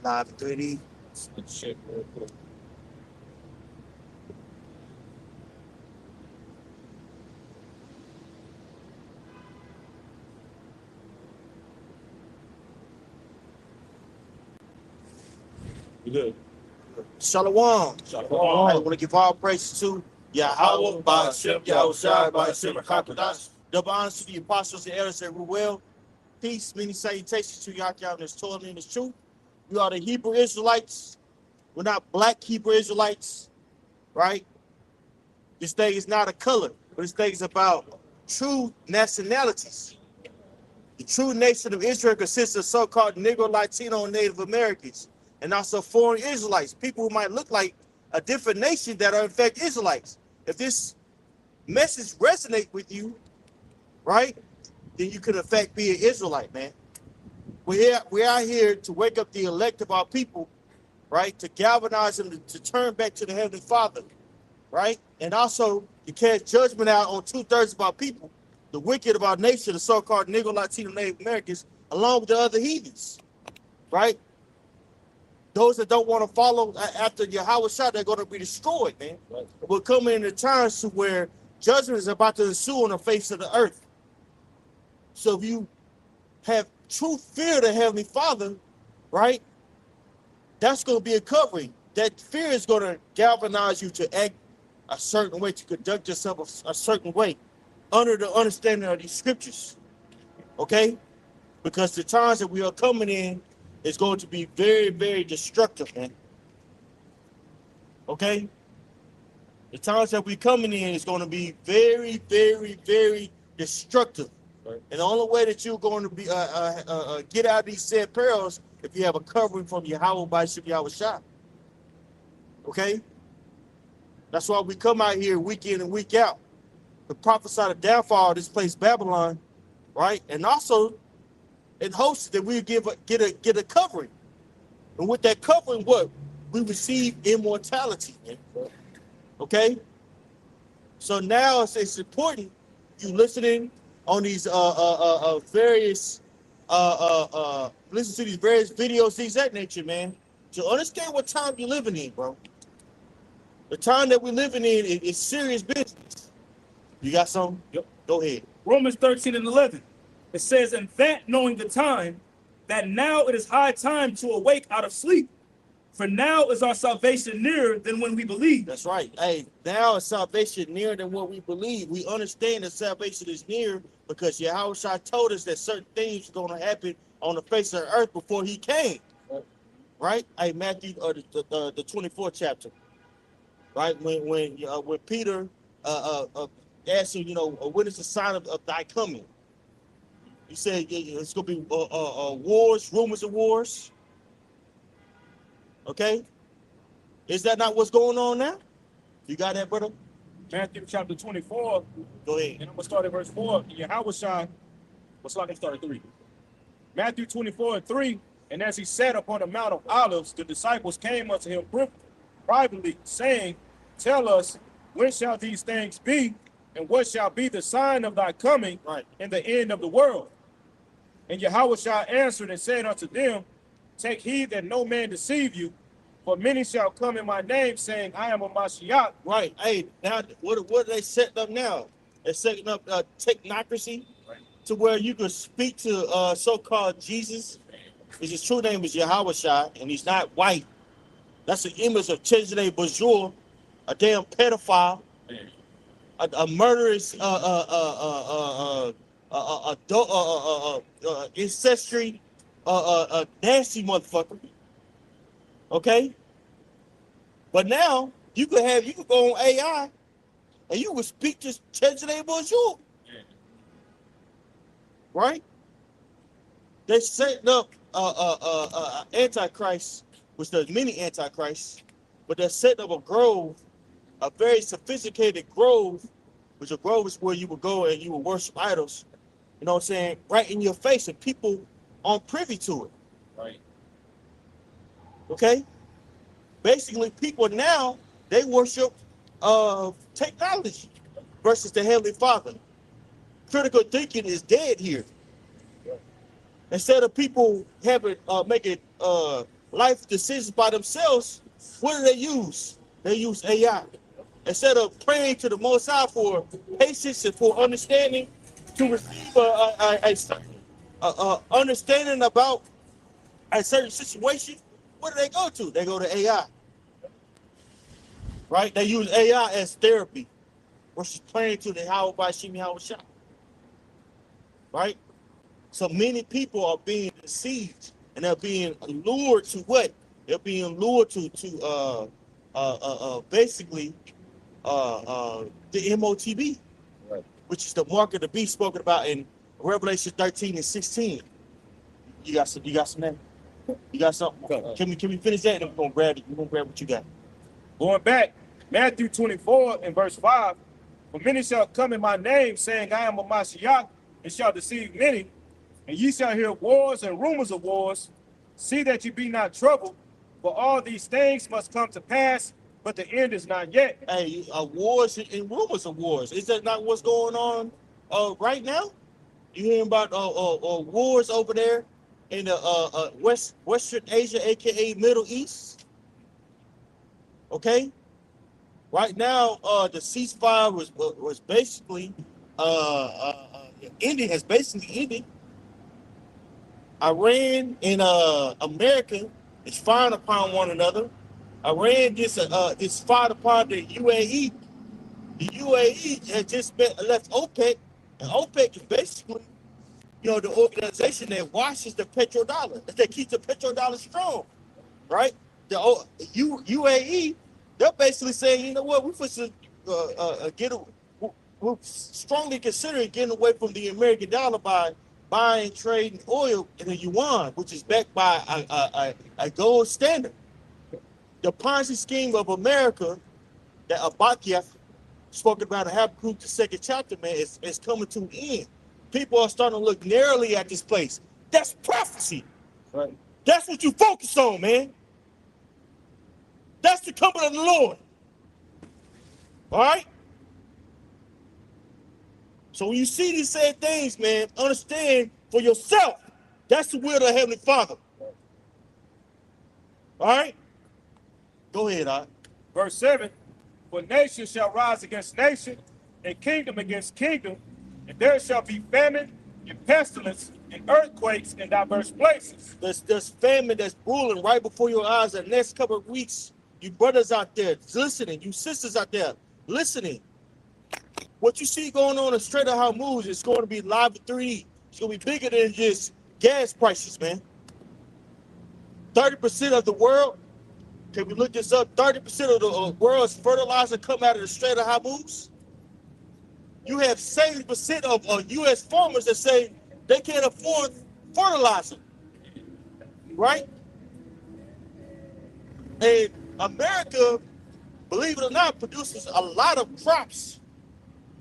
Live in 3D. Let's check real quick. You good? Shalom. Shalom. I want to give all praise to Yahweh, by Hashem, Yahweh Shai, by Hashem, Hakadash. Double honors to the apostles and elders that rule well. Peace, many salutations to Yahweh, this Torah and this truth. We are the Hebrew Israelites. We're not black Hebrew Israelites, right? This thing is not a color, but this thing is about true nationalities. The true nation of Israel consists of so-called Negro, Latino, and Native Americans, and also foreign Israelites, people who might look like a different nation that are in fact Israelites. If this message resonates with you, right, then you could in fact be an Israelite, man. We are here to wake up the elect of our people, right, to galvanize them to turn back to the Heavenly Father, right, and also to cast judgment out on 2/3 of our people, the wicked of our nation, the so-called Negro, Latino, Native Americans, along with the other heathens, right? Those that don't want to follow after Yahweh Shah, they're going to be destroyed, man. Right. We're coming into times to where judgment is about to ensue on the face of the earth. So if you have true fear of the Heavenly Father, right, that's going to be a covering. That fear is going to galvanize you to act a certain way, to conduct yourself a certain way under the understanding of these scriptures, okay? Because the times that we are coming in is going to be very, very destructive, man. Okay? The times that we're coming in is going to be very, very, very destructive. Right. And the only way that you're going to be get out of these said perils if you have a covering from Yahweh by Yahweh Shah. Okay? That's why we come out here week in and week out to prophesy the downfall of this place, Babylon, right? And also in hopes that we get a covering. And with that covering, what? We receive immortality, man. Okay? So now it's important you listening on these various listen to these various videos, things of that nature, man, to understand what time you're living in, bro. The time that we're living in is serious business. You got something? Yep. Go ahead. Romans 13:11. It says, and that knowing the time, that now it is high time to awake out of sleep. For now is our salvation nearer than when we believed. That's right. Hey, now is salvation nearer than what we believe. We understand that salvation is near because Yahweh Shah told us that certain things are going to happen on the face of the earth before he came. Right? Hey, Matthew, the 24th chapter. Right? When Peter asked him, what is the sign of thy coming? He said it's going to be wars, rumors of wars. Okay? Is that not what's going on now? You got that, brother? Matthew chapter 24. Go ahead. And I'm going to start at verse 4. Yahweh Shai, what's like I start at 3. Matthew 24:3. And as he sat upon the Mount of Olives, the disciples came unto him privately, saying, tell us, when shall these things be? And what shall be the sign of thy coming and the end of the world? And Yahweh Shai answered and said unto them, take heed that no man deceive you, for many shall come in my name, saying, I am a Mashiach. Right. Hey, now what are they setting up now? They're setting up technocracy to where you can speak to so-called Jesus. His true name is Yahweh Shai, and he's not white. That's an image of Chesed Bonjour, a damn pedophile, a murderous ancestry, a nasty motherfucker. Okay? But now you could go on AI and you would speak to Chesed Bonjour. Right? They're setting up Antichrist, which there's many Antichrists, but they're setting up a grove, a very sophisticated grove, which a grove is where you would go and you would worship idols, you know what I'm saying, right in your face, and people aren't privy to it. Right. Okay? Basically, people now, they worship technology versus the Heavenly Father. Critical thinking is dead here. Instead of people having making life decisions by themselves, what do they use? They use AI. Instead of praying to the Most High for patience and for understanding, to receive a understanding about a certain situation, what do they go to? They go to AI, right? They use AI as therapy versus praying to the How by Shimi How Shah, right? So many people are being deceived and they're being lured to what? They're being lured to basically the MOTB, Right. which is the mark of the beast spoken about in Revelation 13 and 16. You got some name? You got something? Okay. Can we finish that and we're gonna grab it? We're gonna grab what you got. Going back, Matthew 24 and verse 5, for many shall come in my name, saying, I am a Mashiach, and shall deceive many, and ye shall hear wars and rumors of wars. See that ye be not troubled, for all these things must come to pass, but the end is not yet. Hey, wars and rumors of wars. Is that not what's going on right now? You hearing about wars over there in the Western Asia, aka Middle East? Okay. Right now, the ceasefire was basically ended. Has basically ended. Iran and America is firing upon one another. Iran just fired upon the UAE. The UAE has just left OPEC, and OPEC is basically, the organization that washes the petrodollar, that keeps the petrodollar strong, right? The UAE, they're basically saying, you know what, we're strongly considering getting away from the American dollar by buying and trading oil in the yuan, which is backed by a gold standard. The Ponzi scheme of America that Abakia spoke about in Habakkuk, the second chapter, man, is coming to an end. People are starting to look narrowly at this place. That's prophecy. Right. That's what you focus on, man. That's the coming of the Lord. All right? So when you see these sad things, man, understand for yourself, that's the will of the Heavenly Father. All right? Go ahead, Art. Verse 7, for nation shall rise against nation, and kingdom against kingdom, and there shall be famine and pestilence and earthquakes in diverse places. There's famine that's brewing right before your eyes the next couple of weeks. You brothers out there listening, you sisters out there listening. What you see going on in Strait of Hormuz is going to be live in 3D. It's going to be bigger than just gas prices, man. 30% of the world, can we look this up? 30% of the world's fertilizer come out of the Strait of Hormuz. You have 70% of U.S. farmers that say they can't afford fertilizer, right? And America, believe it or not, produces a lot of crops,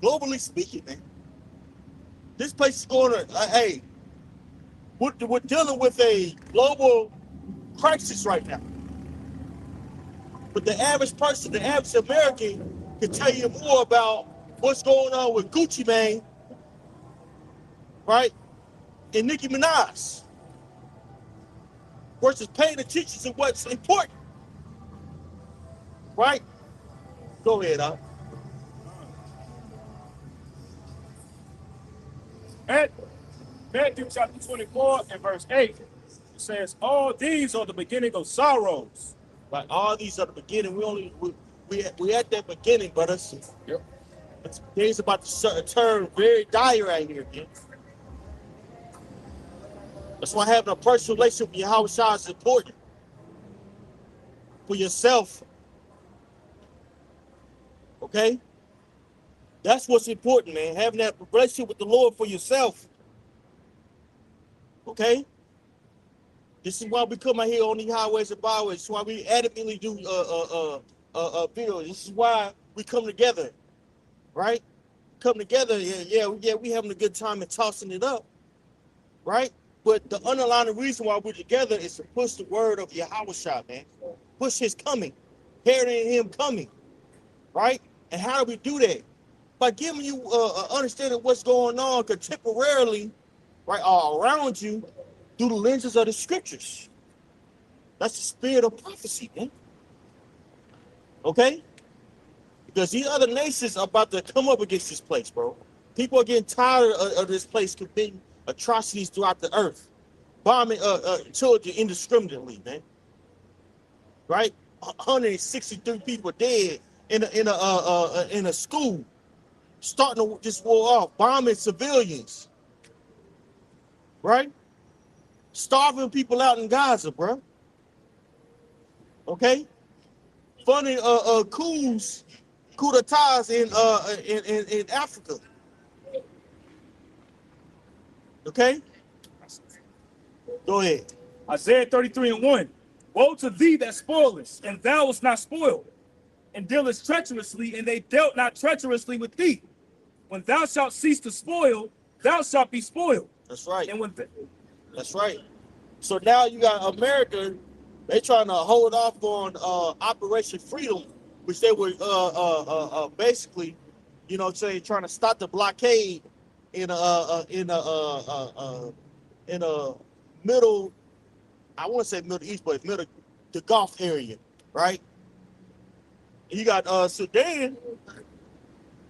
globally speaking, man. This place is going to, we're dealing with a global crisis right now. But the average person, the average American, can tell you more about what's going on with Gucci Mane, right? And Nicki Minaj, versus paying attention to what's important, right? Go ahead, Al. Matthew chapter 24 and verse 8, it says, all these are the beginning of sorrows. Like all these are the beginning. We at that beginning, brothers. Yep. Things about to turn very dire right here, man. That's why having a personal relationship with Yahweh Shah is important. For yourself. Okay? That's what's important, man. Having that relationship with the Lord for yourself. Okay? This is why we come out here on the highways and byways. This is why we adamantly do videos. This is why we come together, right? Come together, we having a good time and tossing it up, right? But the underlying reason why we're together is to push the word of Yahweh Shah, man. Push his coming, hearing him coming, right? And how do we do that? By giving you understanding what's going on contemporarily, right, all around you, through the lenses of the scriptures. That's the spirit of prophecy, man. Okay? Because these other nations are about to come up against this place, bro. People are getting tired of this place committing atrocities throughout the earth, bombing children indiscriminately, man. Right? 163 people dead in a school, starting this war off, bombing civilians, right? Starving people out in Gaza, bro. Okay? Funding coups d'etats in Africa. Okay? Go ahead. Isaiah 33:1. Woe to thee that spoilest, and thou wast not spoiled, and dealest treacherously, and they dealt not treacherously with thee. When thou shalt cease to spoil, thou shalt be spoiled. That's right. And when That's right. So now you got America, they trying to hold off on Operation Freedom, which they were basically, you know, trying to stop the blockade in a middle, I want to say Middle East, but middle, the Gulf area, right? You got Sudan.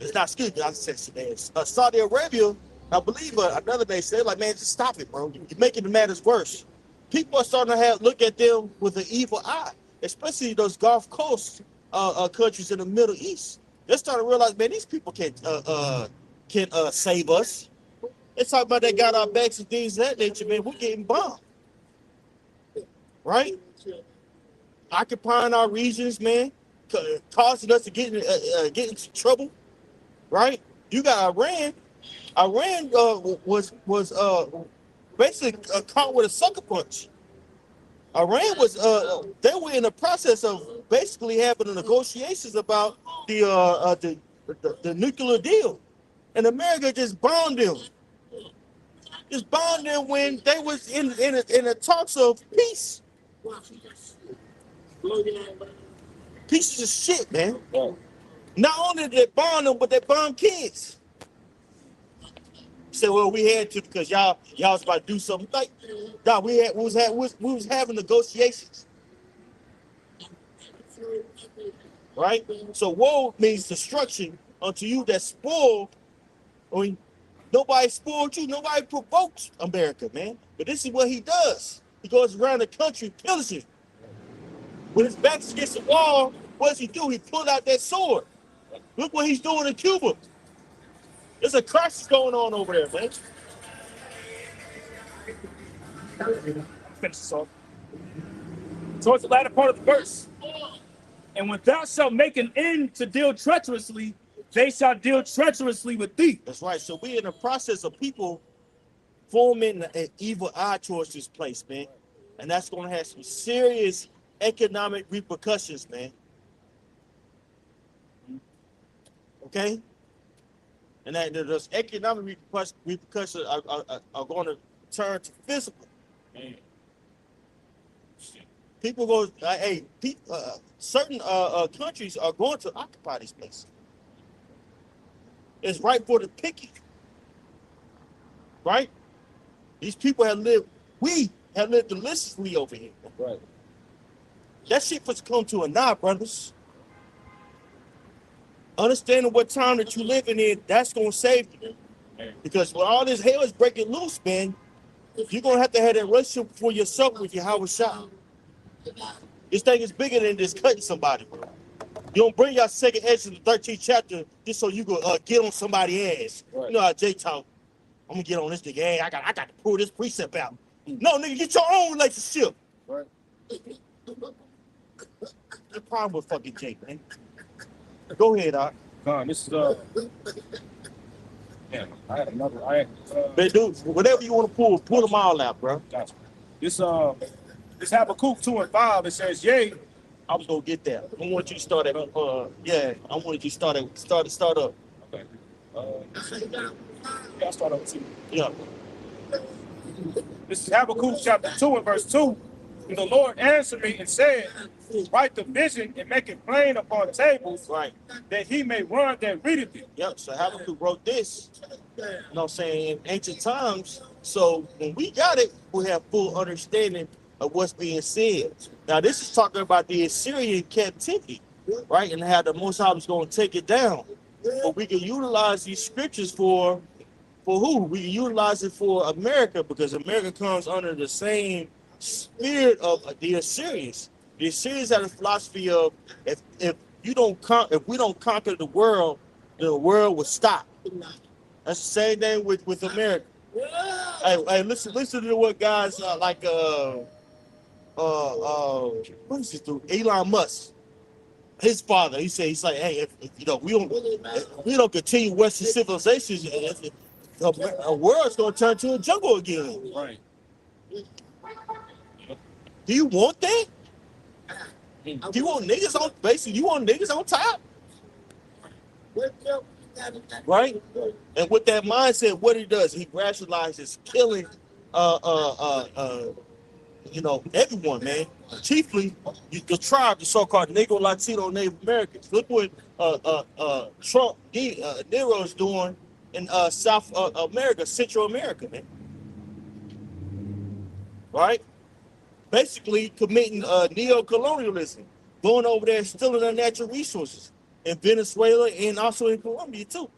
It's not, excuse me, I said Sudan. Saudi Arabia, I believe another nation. They're like, man, just stop it, bro. You're making the matters worse. People are starting to look at them with an evil eye, especially those Gulf Coast countries in the Middle East. They're starting to realize, man, these people can't save us. They're talking about they got our backs and things of that nature, man. We're getting bombed, right? Occupying our regions, man, causing us to get into trouble, right? You got Iran. Iran was basically caught with a sucker punch. Iran was they were in the process of basically having the negotiations about the nuclear deal, and America just bombed them. Just bombed them when they was in the talks of peace. Pieces of shit, man. Not only did they bomb them, but they bombed kids. Say, well, we had to because y'all was about to do something. Like, nah, we was having negotiations, right? So woe means destruction unto you that spoil. I mean, nobody spoiled you. Nobody provoked America, man. But this is what he does. He goes around the country pillaging. When his back's against the wall, what does he do? He pulled out that sword. Look what he's doing in Cuba. There's a crisis going on over there, man. finish this off. Towards the latter part of the verse. And when thou shalt make an end to deal treacherously, they shall deal treacherously with thee. That's right. So we're in the process of people forming an evil eye towards this place, man. And that's going to have some serious economic repercussions, man. Okay? And that those economic repercussions are going to turn to physical. Man. People go, certain countries are going to occupy this place. It's right for the picking. Right? These people we have lived deliciously over here. Right. That shit was come to a nod, brothers. Understanding what time that you living in, that's gonna save you. Because when all this hell is breaking loose, man, you're gonna have to have that relationship for yourself with Yahweh Shah. This thing is bigger than just cutting somebody, bro. You don't bring your second Exodus 13th chapter just so you go get on somebody's ass. Right. You know how Jay talk. I'm gonna get on this nigga. Hey, I got to pull this precept out. No, nigga, get your own relationship. Right. The problem with fucking Jay, man. Go ahead, Doc. This is man, I had another. But dude, whatever you want to pull them all out, bro. Gotcha. This Habakkuk 2:5, it says, "Yea." I was gonna get that. I want you to start at I wanted you to start up. Okay. Yeah, I'll start up too. Yeah. This is Habakkuk chapter 2 and verse 2. And the Lord answered me and said, write the vision and make it plain upon tables, Right. that he may run that readeth it. Yep. So Habakkuk wrote this, you know what I'm saying, in ancient times. So when we got it, we have full understanding of what's being said. Now, this is talking about the Assyrian captivity, right? And how the Most High was going to take it down. But we can utilize these scriptures for who? We can utilize it for America, because America comes under the same spirit of the Assyrians. The Assyrians had a philosophy of if we don't conquer the world will stop. That's the same thing with America. Hey, listen to what guys what is this dude? Elon Musk, his father. He's like, hey, if we don't continue Western civilizations, the world's gonna turn to a jungle again. Right. Do you want that? Do you want niggas on basically? You want niggas on top? Right? And with that mindset, what he does, he rationalizes killing everyone, man. Chiefly the tribe, the so-called Negro, Latino, Native Americans. Look what Trump Nero is doing in South America, Central America, man. Right? Basically committing neo-colonialism, going over there stealing their natural resources in Venezuela and also in Colombia too.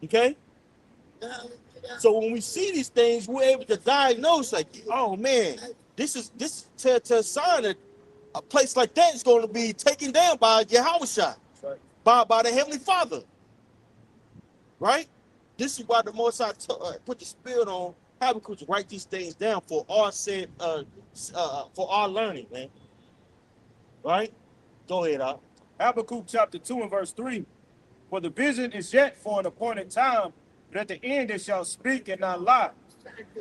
Okay? So when we see these things, we're able to diagnose, like, oh man, this to a sign that a place like that is going to be taken down by Yahushua, by the Heavenly Father. Right? This is why the Most High put the spirit on Habakkuk to write these things down for our learning, man. Right? Go ahead, Al. Habakkuk chapter 2 and verse 3. For the vision is yet for an appointed time, but at the end it shall speak and not lie.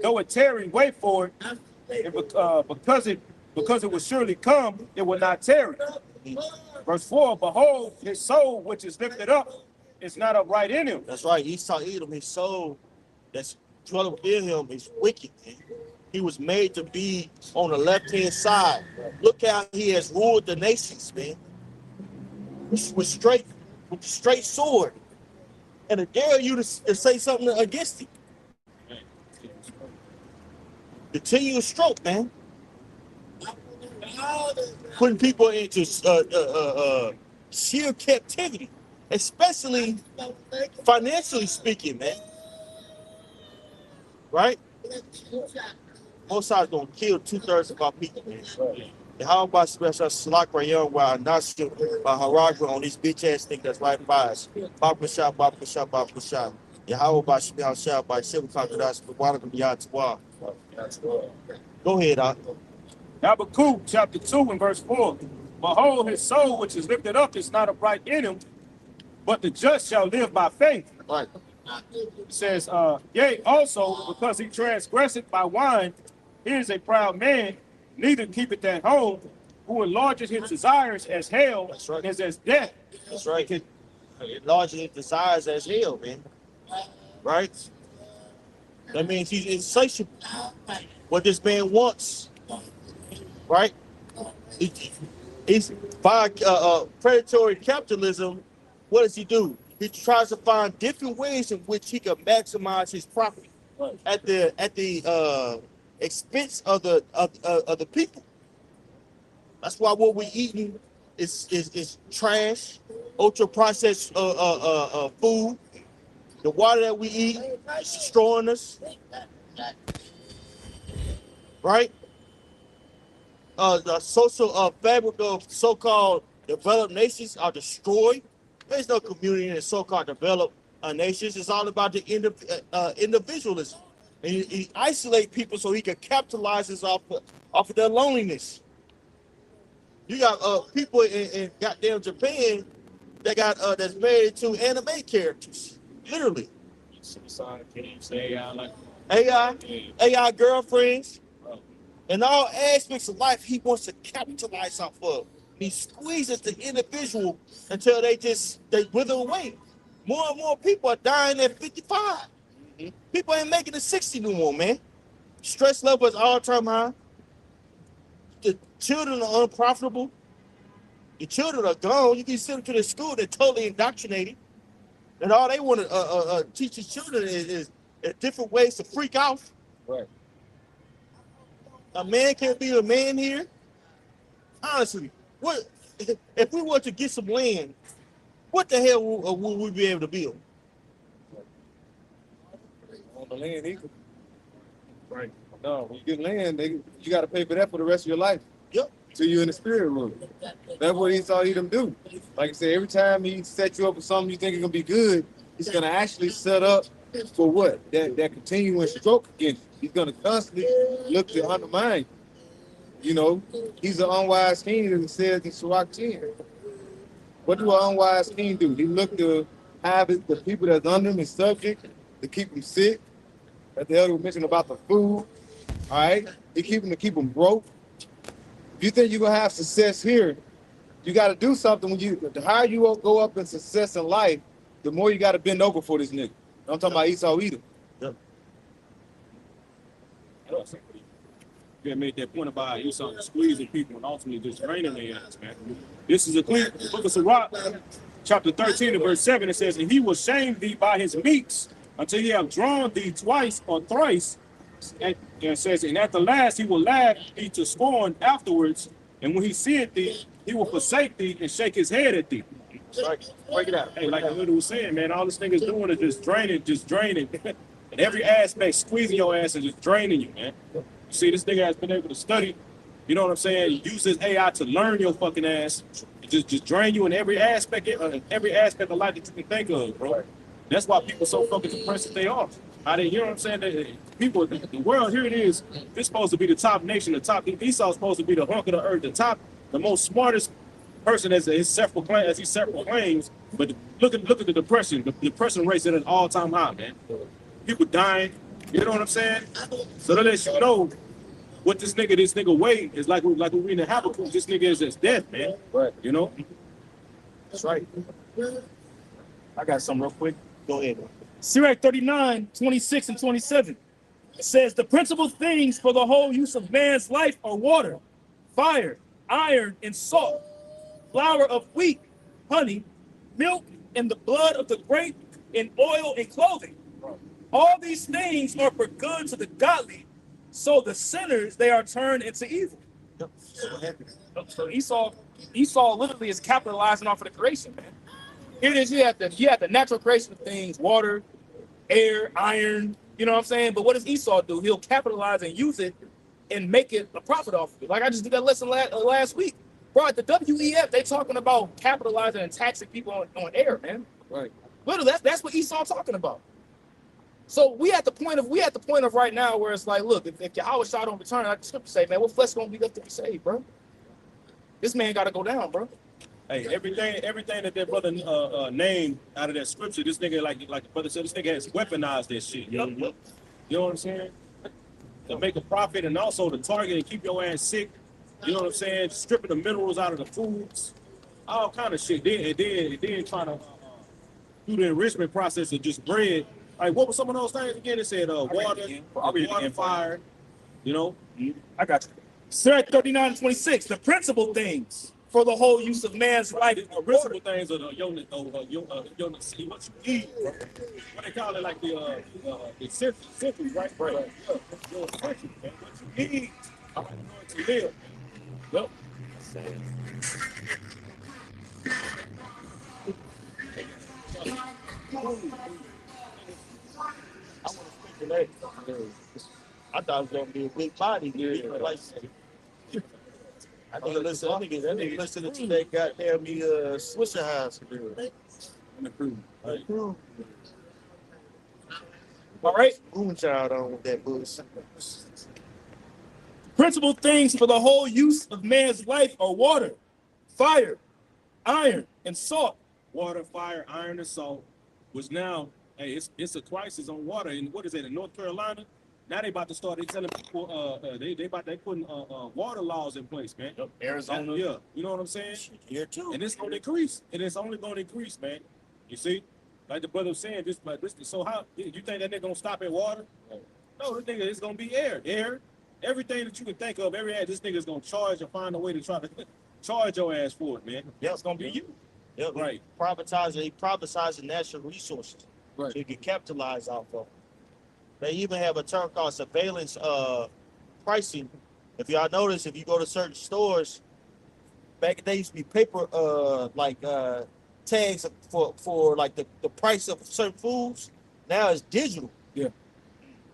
Though it tarry, wait for it, because it will surely come, it will not tarry. Verse 4, behold, his soul which is lifted up is not upright in him. That's right. Esau Edom, his soul that's dwelling within him is wicked, man. He was made to be on the left-hand side. Look how he has ruled the nations, man. With straight sword. And I dare you to say something against him. Continuous stroke, man. Putting people into sheer captivity, especially financially speaking, man. Right? Most sides gonna kill 2/3 of our people, man. How about special Salak Rayon while Nasim by Haragra on this bitch ass thing that's right by us? Baba Shah. How about Shah Shah by Shiva Kakadas, but one of them Yatwa. Go ahead, Doc. Habakkuk chapter 2 and verse 4. Behold, his soul which is lifted up is not upright in him, but the just shall live by faith. Right. It says, yea, also, because he transgresseth by wine, he is a proud man, neither keepeth at home, who enlarges his desires as hell, That's right. is as death. That's right. Enlarging his desires as hell, man. Right? That means he's insatiable. What this man wants. Right? He's by predatory capitalism. What does he do? He tries to find different ways in which he can maximize his profit at the expense of the people. That's why what we're eating is trash, ultra processed food. The water that we eat is destroying us. Right? The social fabric of so-called developed nations are destroyed. There's no community in the so-called developed nations. It's all about the individualism. And he isolate people so he can capitalize off of their loneliness. You got people in goddamn Japan that got that's married to anime characters, literally. AI girlfriends, in all aspects of life, he wants to capitalize off of. He squeezes the individual until they wither away. More and more people are dying at 55. Mm-hmm. People ain't making it 60 no more, man. Stress level is all-time high. The children are unprofitable. The children are gone. You can send them to the school, they're totally indoctrinated. And all they want to teach the children is different ways to freak out. Right. a man can't be a man here? Honestly, what if we were to get some land? What the hell would we be able to build? On the land either. Right. No, when you get land, you got to pay for that for the rest of your life. Yep. Till you in the spirit world. That's what he saw them do. Like I said, every time he set you up with something you think is gonna be good, he's gonna actually set up for what? That continuing stroke against you. He's gonna constantly look to undermine you. You know, he's an unwise king, as it says in Sirach 10. What do an unwise king do? He look to have the people that's under him, his subject, to keep them sick. As the elder mentioned about the food. All right, he keep them broke. If you think you're gonna have success here, you got to do something. The higher you go up in success in life, the more you got to bend over for this nigga. I'm talking about Esau Edom. Yep. You had made that point about Esau squeezing people and ultimately just draining their ass, man. This is a clear book of Sirach, chapter 13 and verse 7. It says, "And he will shame thee by his meats until he have drawn thee twice or thrice." And it says, "And at the last he will laugh thee to scorn afterwards. And when he seeth thee, he will forsake thee and shake his head at thee." Right. Break it out. Hey, like the little was saying, man, all this thing is doing is just draining. In every aspect, squeezing your ass and just draining you, man. You see, this nigga has been able to study, you know what I'm saying? Use his AI to learn your fucking ass. Just drain you in every aspect of life that you can think of, bro. That's why people so fucking depressed that they are. You know what I'm saying? People, the world, here it is. This supposed to be the top nation, the top. Esau's supposed to be the hunk of the earth, the most smartest person as he self-proclaims. But look at the depression. The depression rate's at an all-time high, man. People dying. You know what I'm saying? So that lets you know what this nigga way is like. Like we read in Habakkuk, this nigga is just dead, man. Right. You know? That's right. I got something real quick. Go ahead. Sirach 39, 26 and 27. It says, "The principal things for the whole use of man's life are water, fire, iron, and salt, flour of wheat, honey, milk, and the blood of the grape, and oil and clothing. All these things are for good to the godly, so the sinners, they are turned into evil." So Esau literally is capitalizing off of the creation, man. Here it is, you have the natural creation of things, water, air, iron, you know what I'm saying? But what does Esau do? He'll capitalize and use it and make it a profit off of it. Like I just did that lesson last week. Bro, at the WEF, they talking about capitalizing and taxing people on air, man. Right. Literally, that's what Esau talking about. So we at the point of right now where it's like, look, if Yahweh Shah don't return, like the scripture say, man, what flesh gonna be left to be saved, bro? This man gotta go down, bro. Hey, everything that brother named out of that scripture, this nigga, like the brother said, this nigga has weaponized that shit. You know what I'm saying? To make a profit and also to target and keep your ass sick. You know what I'm saying? Stripping the minerals out of the foods, all kind of shit. Then trying to do the enrichment process of just bread. Like, what were some of those things again? It said water, fire. You know? I got you. Sirach 39 and 26, the principal things for the whole use of man's life. The principal things are what you eat. What they call it, like the essentials, right? Right. Your essentials, man. What you eat, how you going to live. Yep. I thought it was gonna be a big body here. Like, I think listen to that goddamn Swisher House. And the crew. Right. All right. Moonchild on with that bullshit. Principal things for the whole use of man's life are water, fire, iron, and salt. Water, fire, iron, and salt. Which now, hey, it's a crisis on water. And what is it in North Carolina? Now they about to start. They telling people they putting water laws in place, man. Yep, Arizona. Yeah, you know what I'm saying? Here too. And it's going to increase. And it's only going to increase, man. You see, like the brother was saying, this. So how you think that nigga gonna stop at water? No, this nigga is gonna be air. Everything that you can think of, this nigga's gonna charge or find a way to try to charge your ass for it, man. Yeah, It's gonna be you. Yep. Right. Privatizing natural resources. Right. So you can capitalize off of. They even have a term called surveillance pricing If y'all notice, if you go to certain stores, back in the day used to be paper tags for like the price of certain foods. Now it's digital. Yeah.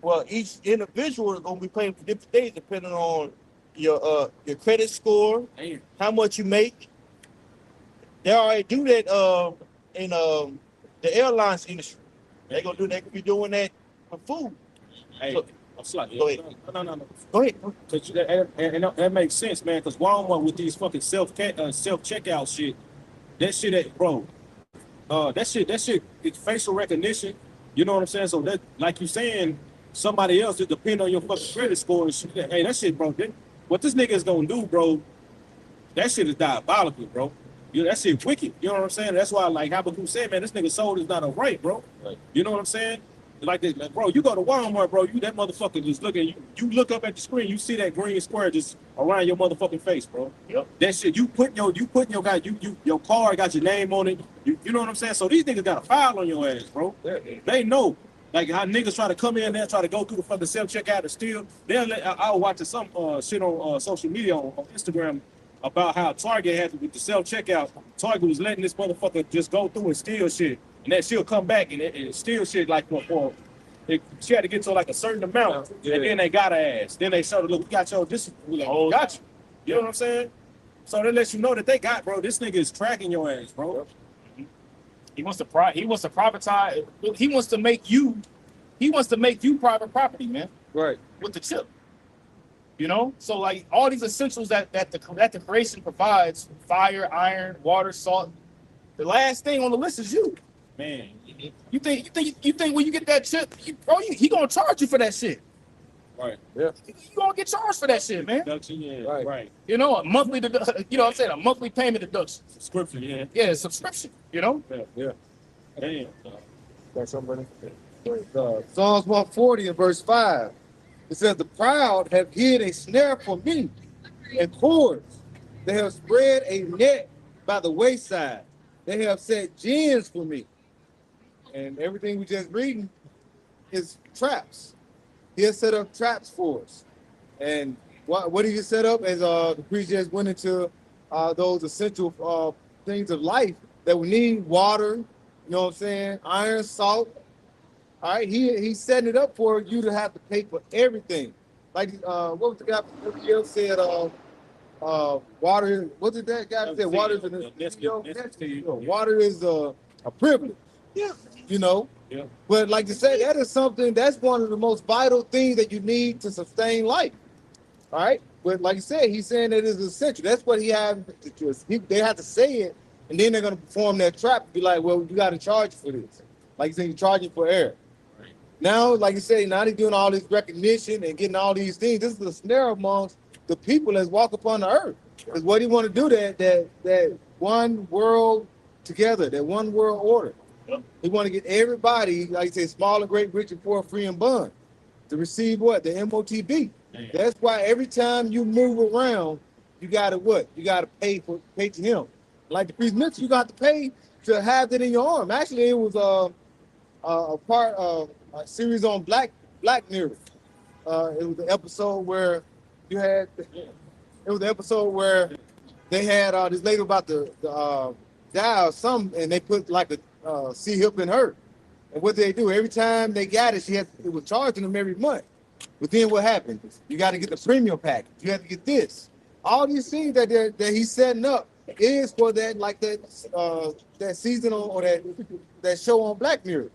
Well, each individual is gonna be paying for different things depending on your credit score, Damn. how much you make. They already do that in the airlines industry. They could be doing that for food. Hey, So- I'm sorry. Go ahead. No. Go ahead. Cause that makes sense, man. Cause Walmart with these fucking self checkout shit, that shit, that shit is facial recognition. You know what I'm saying? So that, like you saying, somebody else it depend on your fucking credit score and shit. Hey, that shit, bro. What this nigga is gonna do, bro? That shit is diabolical, bro. That shit wicked. You know what I'm saying? That's why, like Habakkuk said, man, this nigga soul is not a right, bro. Right. You know what I'm saying? Like this, like, bro. You go to Walmart, bro. You that motherfucker just looking. You look up at the screen. You see that green square just around your motherfucking face, bro. Yep. That shit. You put your guy. Your car got your name on it. You know what I'm saying? So these niggas got a file on your ass, bro. They know. Like how niggas try to come in there, try to go through the fucking self checkout and steal. I was watching some shit on social media on Instagram about how Target had to, with the self checkout. Target was letting this motherfucker just go through and steal shit, and that she'll come back and steal shit like she had to get to like a certain amount, and then they got her ass. Then they showed her, look, we got your this, we got you. You know what I'm saying? So they let you know that they got, bro. This nigga is tracking your ass, bro. He wants to privatize. He wants to make you private property, man. Right. With the chip. You know? So like all these essentials that the creation provides, fire, iron, water, salt. The last thing on the list is you. Man. You think when you get that chip, he gonna charge you for that shit. Right. Yeah. You gonna get charged for that shit, man. Deduction, yeah. Right. You know, a monthly you know what I'm saying, a monthly payment deduction. Subscription, yeah. Yeah, subscription, you know? Yeah. Damn. Got somebody? Psalms 140 and verse 5. It says, the proud have hid a snare for me and cords. They have spread a net by the wayside. They have set gins for me. And everything we just reading is traps. He has set up traps for us. And what did he set up? As the priest just went into those essential things of life that we need: water, you know what I'm saying, iron, salt. All right, he's setting it up for you to have to pay for everything. Like what was the guy who said? Water. What did that guy say? Water is water is a privilege. Yeah. You know. Yeah. But like you said, that is something that's one of the most vital things that you need to sustain life. All right. But like you said, he's saying that it's essential. That's what he had to do. They have to say it, and then they're gonna perform that trap. Be like, well, you got to charge for this. Like you said, you're charging for air. Right. Now, like you say, now they're doing all this recognition and getting all these things. This is a snare amongst the people that walk upon the earth. Because what he want to do that one world together, that one world order. Yep. He want to get everybody, like you say, small and great, rich and poor, free and bond, to receive what? The MOTB. Damn. That's why every time you move around, you gotta what? You gotta pay to him. Like the priest mentioned, you got to pay to have that in your arm. Actually, it was a part of a series on Black Mirror. It was the episode where you had. It was the episode where they had this lady about to die or something, and they put like a C-hip in her. And what they do, every time they got it, it was charging them every month. But then what happened? You got to get the premium package. You have to get this. All these things that he's setting up is for that, like that season or that show on Black Mirror.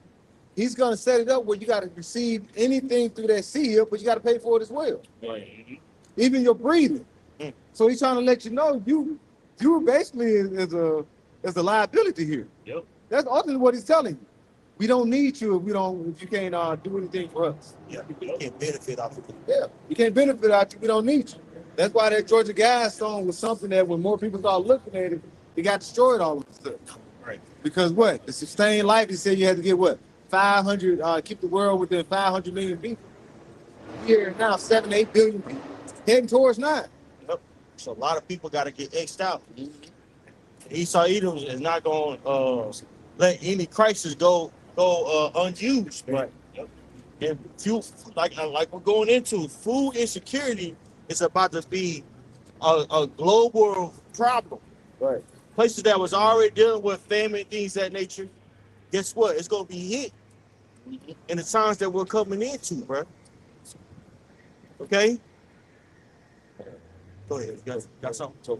He's gonna set it up where you got to receive anything through that C-hip, but you got to pay for it as well. Right. Even your breathing. So he's trying to let you know you basically is a liability here. Yep. That's ultimately what he's telling you. We don't need you if you can't do anything for us. Yeah, you can't benefit off of it. Yeah, you can't benefit out you. We don't need you. That's why that Georgia Guide song was something that when more people start looking at it, it got destroyed all of a sudden. Right. Because what? To sustain life, he said you had to get what? 500, keep the world within 500 million people. Here now, 7, 8 billion people. Heading towards 9. Yep. So a lot of people got to get X'd out. Esau Edom is not going to let any crisis go unused. Man. Right. Yep. And fuel, like we're going into, food insecurity is about to be a global problem. Right. Places that was already dealing with famine, things of that nature, guess what? It's gonna be hit in the times that we're coming into, bro. Okay? Go ahead. You got something?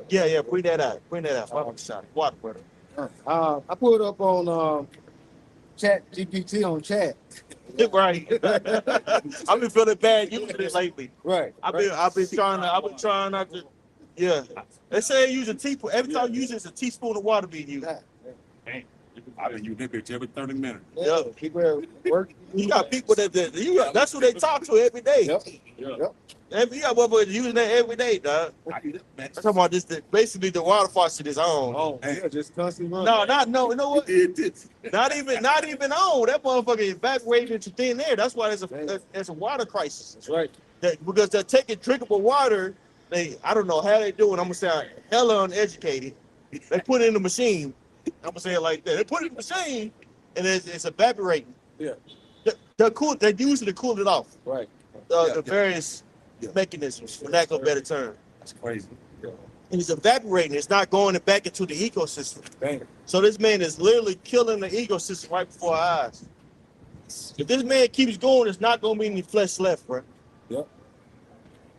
Yeah, bring that out. Bring that out. Water, brother. I pulled up on Chat GPT on chat. Right. I've been feeling bad using it lately. Right. I've been trying not to. Yeah. They say use a teaspoon. Every time you use it, it's a teaspoon of water being used. I've been using that bitch every 30 minutes. Yeah. People at work. You got people that's who they talk to every day. Yep. You got motherfuckers using that every day, dog. I'm talking about this. Basically, the water faucet is on. Oh, yeah, just constantly running. No. You know what? Not even on. That motherfucker evaporating into thin air. That's why there's a water crisis. That's right. Because they're taking drinkable water. I don't know how they do it. I'm gonna say hella uneducated. They put it in the machine. I'm gonna say it like that. They put it in the machine, and it's evaporating. Yeah. They use it to cool it off. Right. The various mechanisms, for lack of a better term. That's crazy. And it's evaporating. It's not going back into the ecosystem. Dang. So this man is literally killing the ecosystem right before our eyes. If this man keeps going, it's not gonna be any flesh left, bro. Yep.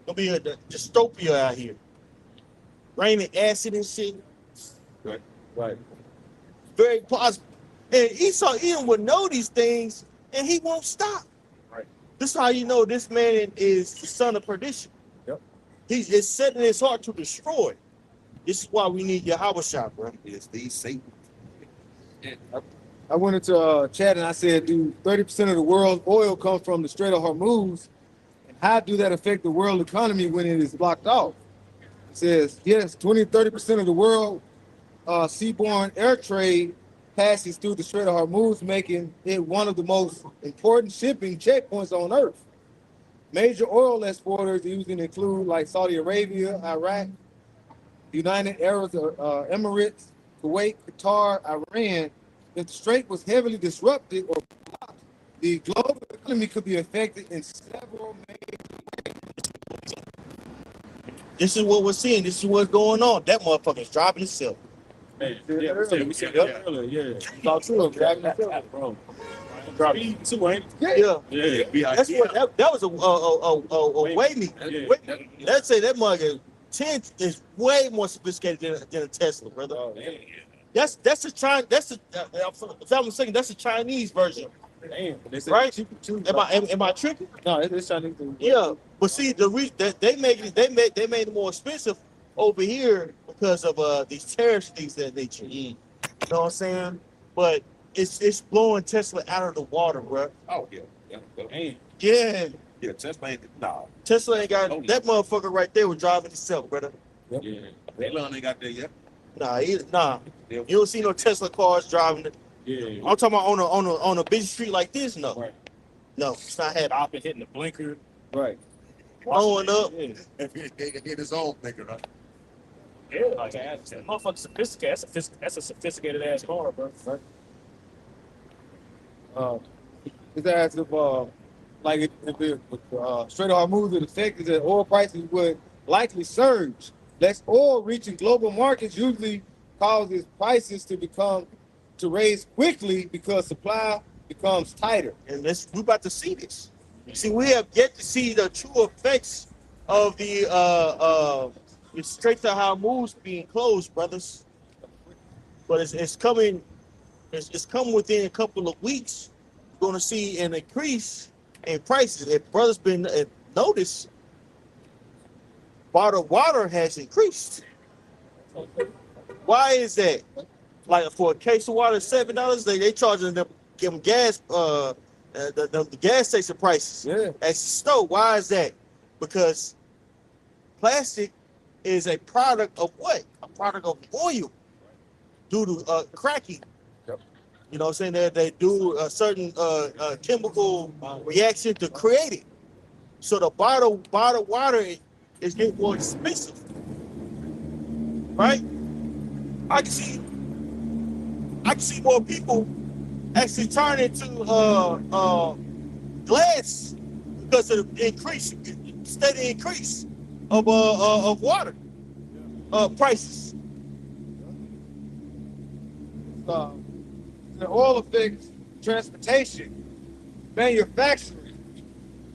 Gonna be a dystopia out here. Raining acid and shit. Right. Very possible. And Esau Edom would know these things, and he won't stop. Right. This is how you know this man is the son of perdition. Yep. He's setting his heart to destroy. This is why we need Yahweh Shah, bro. It's the Satan. I went into chat and I said, do 30% of the world's oil come from the Strait of Hormuz? And how do that affect the world economy when it is blocked off? It says, yes, 20-30% of the world seaborne air trade passes through the Strait of Hormuz, making it one of the most important shipping checkpoints on Earth. Major oil exporters usually include like Saudi Arabia, Iraq, United Arab Emirates, Kuwait, Qatar, Iran. If the strait was heavily disrupted or blocked, the global economy could be affected in several major ways. This is what we're seeing. This is what's going on. That motherfucker's dropping himself. Hey, yeah, we said that earlier. Yeah. Talk to him, driving himself. Bro. Dropping too, ain't Yeah. Yeah. That's what that was a way me. Yeah. Let's say that mother 10 is way more sophisticated than a Tesla, brother. Oh, That's a China. If I'm saying that's a Chinese version, Damn. They said right? cheaper too. Am I tripping? No, it's Chinese. Yeah, but see, the reason that they made it more expensive over here because of these tariffs, things of that nature. You know what I'm saying? But it's blowing Tesla out of the water, bro. Oh, yeah. Damn. Yeah, Yeah, Tesla ain't. Nah. Tesla ain't got Oh, yeah. that motherfucker right there was driving himself, brother. Yeah. Elon ain't got there yet. Nah. You don't see no Tesla cars driving. Yeah. I'm talking about on a busy street like this. No, Right. no, it's not happening. Stopping, hitting the blinker. Right. Blowing up. Yeah. If he can get his own thinker, right? Yeah, like that motherfucker sophisticated. That's a sophisticated ass car, bro. It's asked if like if the Strait of Hormuz is affected, that oil prices would likely surge. Less oil reaching global markets usually causes prices to raise quickly because supply becomes tighter. And we're about to see this. See, we have yet to see the true effects of the Strait of Hormuz being closed, brothers. But it's coming. It's coming within a couple of weeks. We're going to see an increase in prices. If brothers been noticed, bottled water has increased. Why is that? Like for a case of water, $7, they charging them gas, the gas station prices. Yeah. At the store. Why is that? Because plastic is a product of what? A product of oil due to cracking. Yep. You know what I'm saying? They do a certain chemical reaction to create it. So the bottled water is getting more expensive. Right? I can see more people actually turn into glass because of the steady increase. of water prices. The oil affects transportation, manufacturing,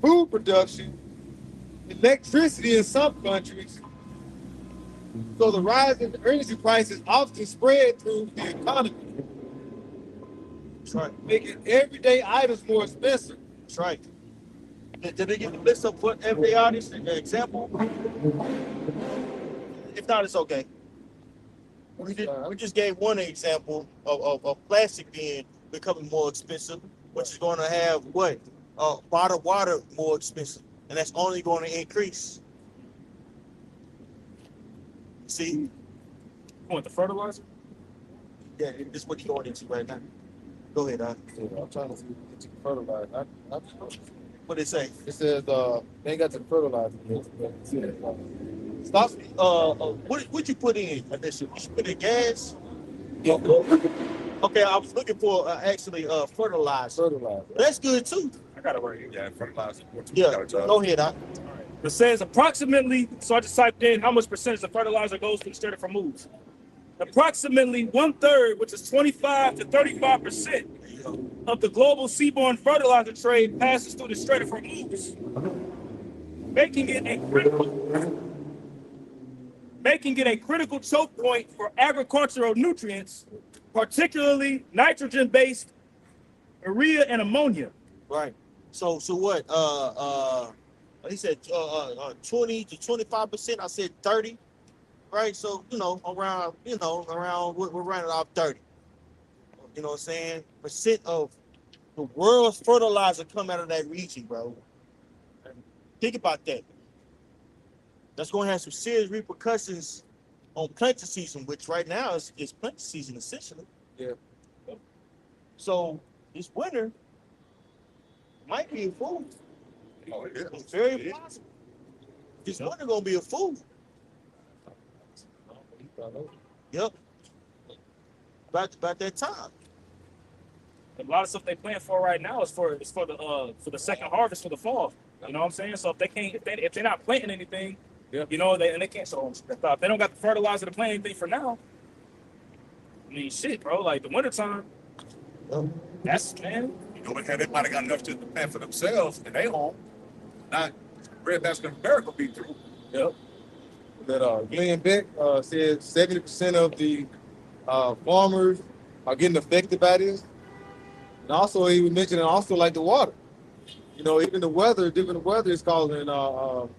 food production, electricity in some countries. So the rise in energy prices often spread through the economy, That's right. making everyday items more expensive. That's right. Did they give a list of what everyday items? An example? If not, it's okay. We just gave one example of plastic being becoming more expensive, which is going to have what? Bottled water more expensive, and that's only going to increase. See, You want the fertilizer? yeah, this is what you're going into right now. Go ahead, I'm trying to see what you fertilizer. what they say? It says they ain't got the fertilizer yet. Stop. What you put in initially? You put in gas. Yeah, Okay, I was looking for actually fertilizer. fertilizer. That's good too. I got it right here. Yeah, fertilizer. Yeah, go ahead. It says approximately, so I just typed in how much percentage of fertilizer goes to the Strait of Hormuz. Approximately 1/3, which is 25 to 35% of the global seaborne fertilizer trade passes through the Strait of Hormuz, making it a critical choke point for agricultural nutrients, particularly nitrogen-based urea and ammonia. Right. So what? He said 20 to 25%. I said 30. Right. So around we're running off 30. You know what I'm saying? Percent of the world's fertilizer come out of that region, bro. Think about that. That's going to have some serious repercussions on planting season, which right now is planting season essentially. Yeah. So this winter might be a fool. Oh, it is. It's very possible. This winter gonna be a fool. Yep. About that time. A lot of stuff they plan for right now is for the second harvest for the fall. You know what I'm saying? So if they're not planting anything, Yeah. they can't. So if they don't got the fertilizer to plant anything for now, I mean, shit, bro. Like the wintertime, that's man. You know, they might have got enough to plant for themselves in their home. Not bread that's gonna miracle be through. Yep. That Glenn Beck said 70% of the farmers are getting affected by this. And also he was mentioning also like the water. You know, even the weather, different weather is causing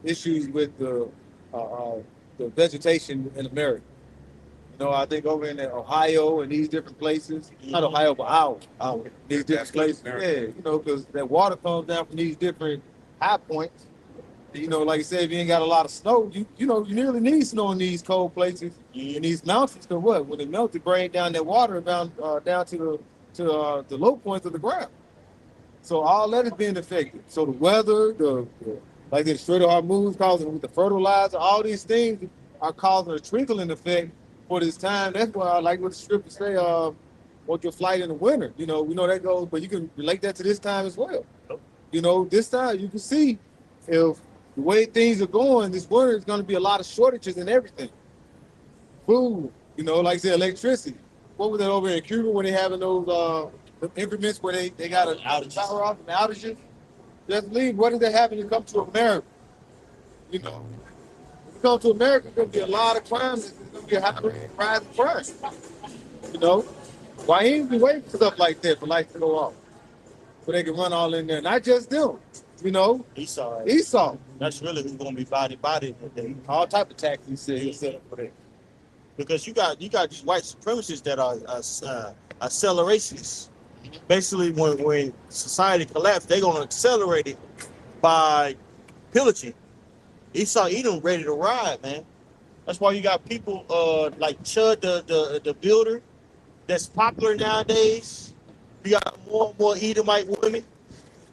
issues with the vegetation in America. You know, I think over in Ohio and these different places, not Ohio, but Iowa, these different places. Yeah, you know, because that water comes down from these different high points. You know, like I said, if you ain't got a lot of snow, you nearly need snow in these cold places. In these mountains, to what? When it melts, it brings down that water down to the low points of the ground. So all that is being affected. So the weather, like the Strait of Hormuz causing with the fertilizer, all these things are causing a trickling effect for this time. That's why I like what the scriptures say, what your flight in the winter. You know, we know that goes, but you can relate that to this time as well. You know, this time you can see if the way things are going, this winter is going to be a lot of shortages in everything. Food, you know, like I said, electricity. What was that over in Cuba when they having those increments where they got an power off and outages? Just leave. What did they happen to come to America? You know, if you come to America, there's going to be a lot of crime. There's going to be a high rise in crime. You know, why ain't we waiting for stuff like that for lights to go off? So they can run all in there. Not just them, you know. Esau. That's really who's gonna be body today. All type of taxes he set up for that. Because you got these white supremacists that are accelerationists. Basically, when society collapsed, they're gonna accelerate it by pillaging. Esau Edom ready to ride, man. That's why you got people like Chud the builder that's popular nowadays. You got more and more Edomite women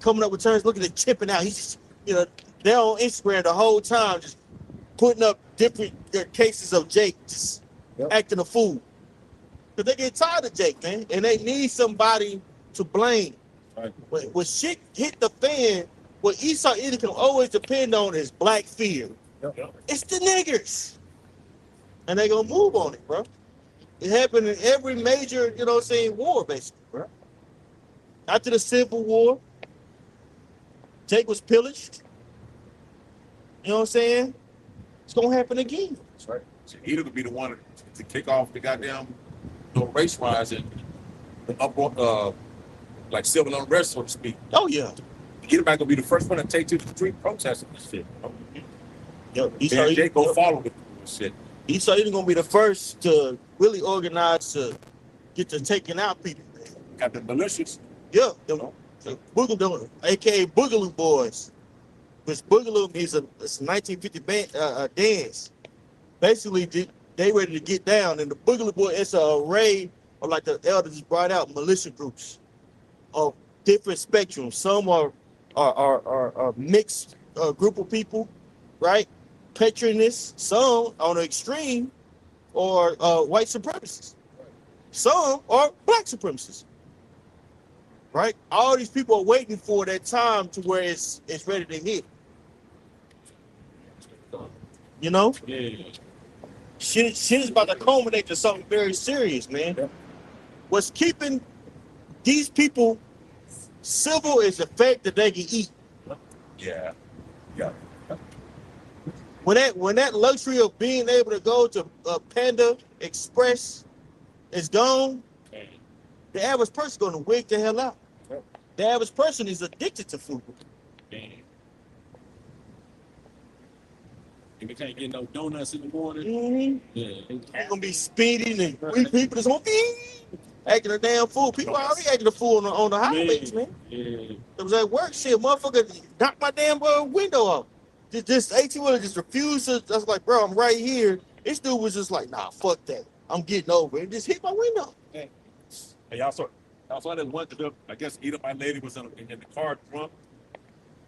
coming up with terms. Look at the chipping out. He's just, they're on Instagram the whole time, just putting up different cases of Jake just acting a fool. Because they get tired of Jake, man, and they need somebody to blame. Right. When shit hit the fan, what Esau Edom can always depend on is black fear. It's the niggers. And they gonna move on it, bro. It happened in every major, you know what I'm saying, war, basically, bro. After the Civil War, Jake was pillaged. You know what I'm saying? It's gonna happen again. That's right. So Edom would be the one to kick off the goddamn, race riots and the uproar, like civil unrest, so to speak. Oh yeah. Edom might gonna be the first one to take to the street protesting this shit. Yo, Then Jake go follow with this shit. Esau even gonna be the first to really organize to get to taking out people. Got the militias. Yeah, the Boogaloo, aka Boogaloo Boys. Which Boogaloo is it's a 1950 band, dance. Basically, they ready to get down, and the Boogaloo Boy it's an array of, like the elders just brought out, militia groups of different spectrums. Some are mixed group of people, right? Patronists. Some on the extreme or white supremacists. Some are black supremacists. Right? All these people are waiting for that time to where it's ready to hit. You know? Yeah. Shit is about to culminate to something very serious, man. Yeah. What's keeping these people civil is the fact that they can eat. Yeah. Yeah. When that luxury of being able to go to Panda Express is gone, the average person going to wig the hell out. The average person is addicted to food. If they can't get no donuts in the morning, Mm-hmm. yeah, They're gonna be speeding and we people that's gonna be acting a damn fool. People are already acting a fool on the highways, man. yeah. It was at work, shit, motherfucker knocked my damn window off. Just 18 wheeler just refused to. I was like, bro, I'm right here. This dude was just like, nah, fuck that. I'm getting over it. And just hit my window. Hey, y'all saw that one to I guess either my lady was in the car drunk,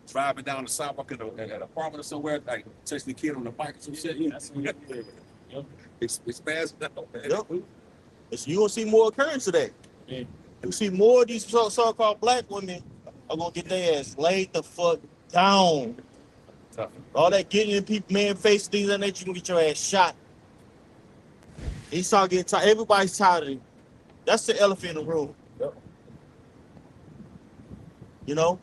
driving down the sidewalk in an apartment or somewhere, like touching the kid on the bike or some shit. Yeah. It's fast now, man. Yep. So you gonna see more occurrence today. Yeah. You see more of these so-called black women are gonna get their ass laid the fuck down. Tough. All that getting in people, man, face things like that, you gonna get your ass shot. Esau getting tired. Everybody's tired of it. That's the elephant in the room. Yep. You know?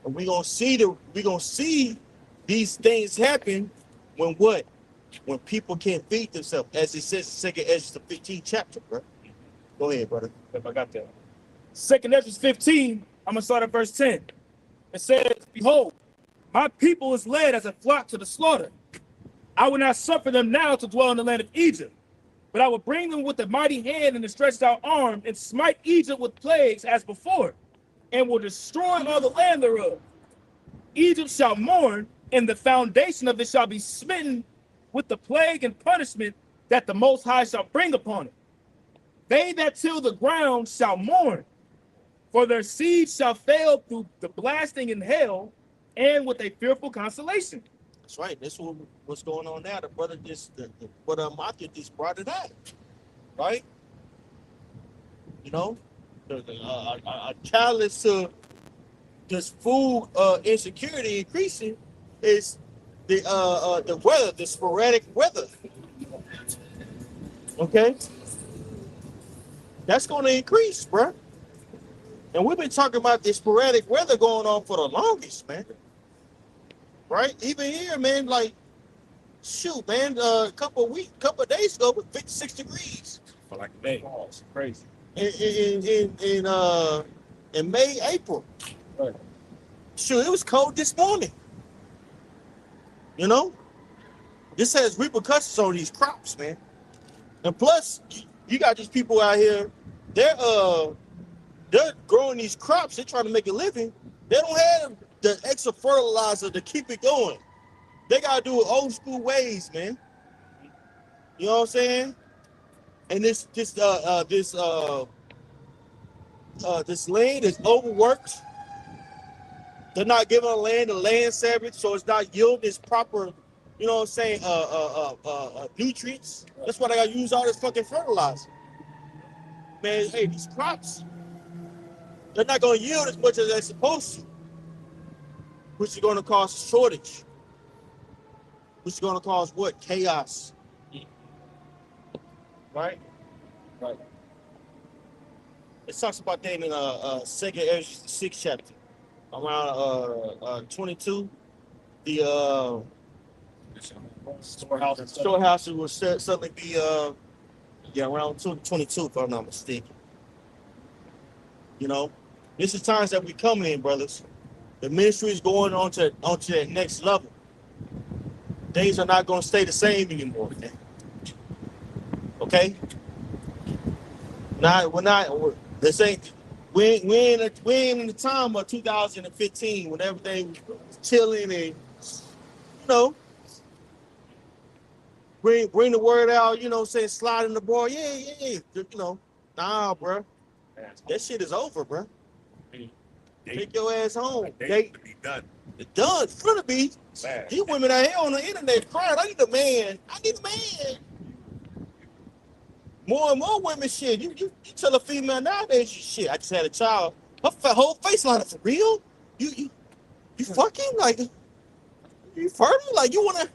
And we gonna see these things happen when what? When people can't feed themselves, as it says in 2 Ezra the 15th chapter, bro. Go ahead, brother. If I got that. 2nd Ezra 15, I'm going to start at verse 10. It says, behold, my people is led as a flock to the slaughter. I will not suffer them now to dwell in the land of Egypt, but I will bring them with a mighty hand and a stretched out arm and smite Egypt with plagues as before, and will destroy all the land thereof. Egypt shall mourn, and the foundation of it shall be smitten with the plague and punishment that the Most High shall bring upon it. They that till the ground shall mourn, for their seed shall fail through the blasting in hell and with a fearful consolation. That's right. That's what's going on now. The brother brother Maki just brought it out, right? You know, a catalyst to this food insecurity increasing is the weather, the sporadic weather. Okay, that's going to increase, bro. And we've been talking about this sporadic weather going on for the longest, man. Right? Even here, man, like, shoot, man, a couple of days ago, it was 56 degrees. For like Hey, it's crazy. In May, April. Right. Shoot, it was cold this morning. You know? This has repercussions on these crops, man. And plus, you got these people out here, they're growing these crops, they're trying to make a living. They don't have the extra fertilizer to keep it going. They gotta do it old school ways, man. You know what I'm saying? And this land is overworked. They're not giving the land savage, so it's not yielding its proper, you know what I'm saying, nutrients. That's why they gotta use all this fucking fertilizer. Man, hey, these crops, they're not gonna yield as much as they're supposed to, which is gonna cause a shortage. which is going to cause what? Chaos. Right? Right. It talks about that in 2nd Ezra 6 chapter. Around 22, the storehouses will certainly be around 22, if I'm not mistaken. You know, this is times that we coming in, brothers. The ministry is going on to that next level. Things are not going to stay the same anymore. Okay? This ain't. We're in the time of 2015 when everything was chilling and, you know, bring the word out, you know, saying sliding the ball. Yeah, you know. Nah, bro. That shit is over, bro. Take your ass home. They to be done. It's done. It's gonna be. Man. These women out here on the internet crying. I need a man. I need a man. More and more women shit. You tell a female nowadays, shit, I just had a child. Her whole face line for real? You fucking like you fertile? Like you wanna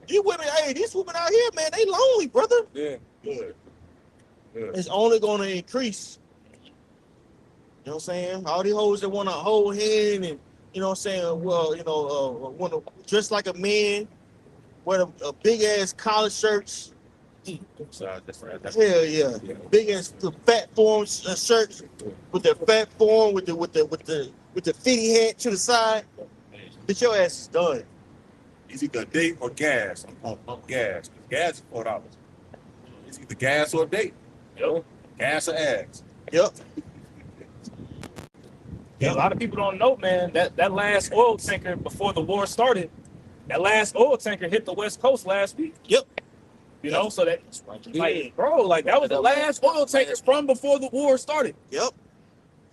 you women, hey, these women out here, man, they lonely, brother. Yeah. Good. It's only gonna increase. You know what I'm saying? All these hoes that wanna hold hand and you know what I'm saying, well, you know, wanna dress like a man, wear a big ass collar shirts. So that's right. Hell yeah. Big ass the fat form shirts with the fat form with the fitty hat to the side. Bitch, your ass is done. It's either date or gas. I'm gas. Gas is $4. It's either gas or date. Yep. Gas or ass. Yep. Yeah, a lot of people don't know, man, that last oil tanker before the war started, that last oil tanker hit the West Coast last week. Yep. You know, so that, like, bro, like that was the last oil tanker from before the war started. Yep.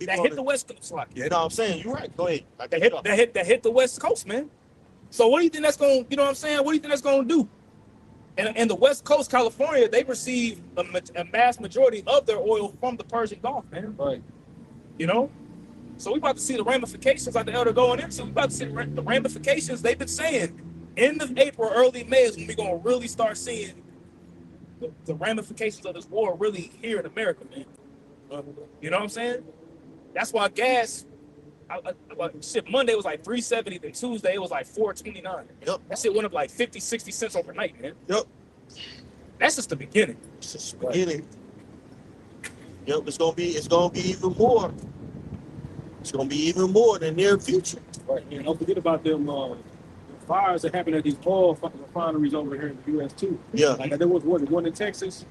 That hit the West Coast. Like, You know what I'm saying? You're right. Go ahead. that hit the West Coast, man. So what do you think that's going to, you know what I'm saying? What do you think that's going to do? And the West Coast, California, they receive a mass majority of their oil from the Persian Gulf, man. Right. You know? So we about to see the ramifications like the elder going into. We about to see the ramifications they've been saying. End of April, early May is when we're going to really start seeing the ramifications of this war really here in America, man. You know what I'm saying? That's why gas, Monday was like $3.70, then Tuesday it was like $4.29. Yep. That shit went up like 50, 60 cents overnight, man. Yep. That's just the beginning. It's just beginning. Yep, it's gonna be even more. It's gonna be even more in the near future. Right. And don't forget about them fires that happen at these oil refineries over here in the U.S. too. Yeah. Like there was one in Texas.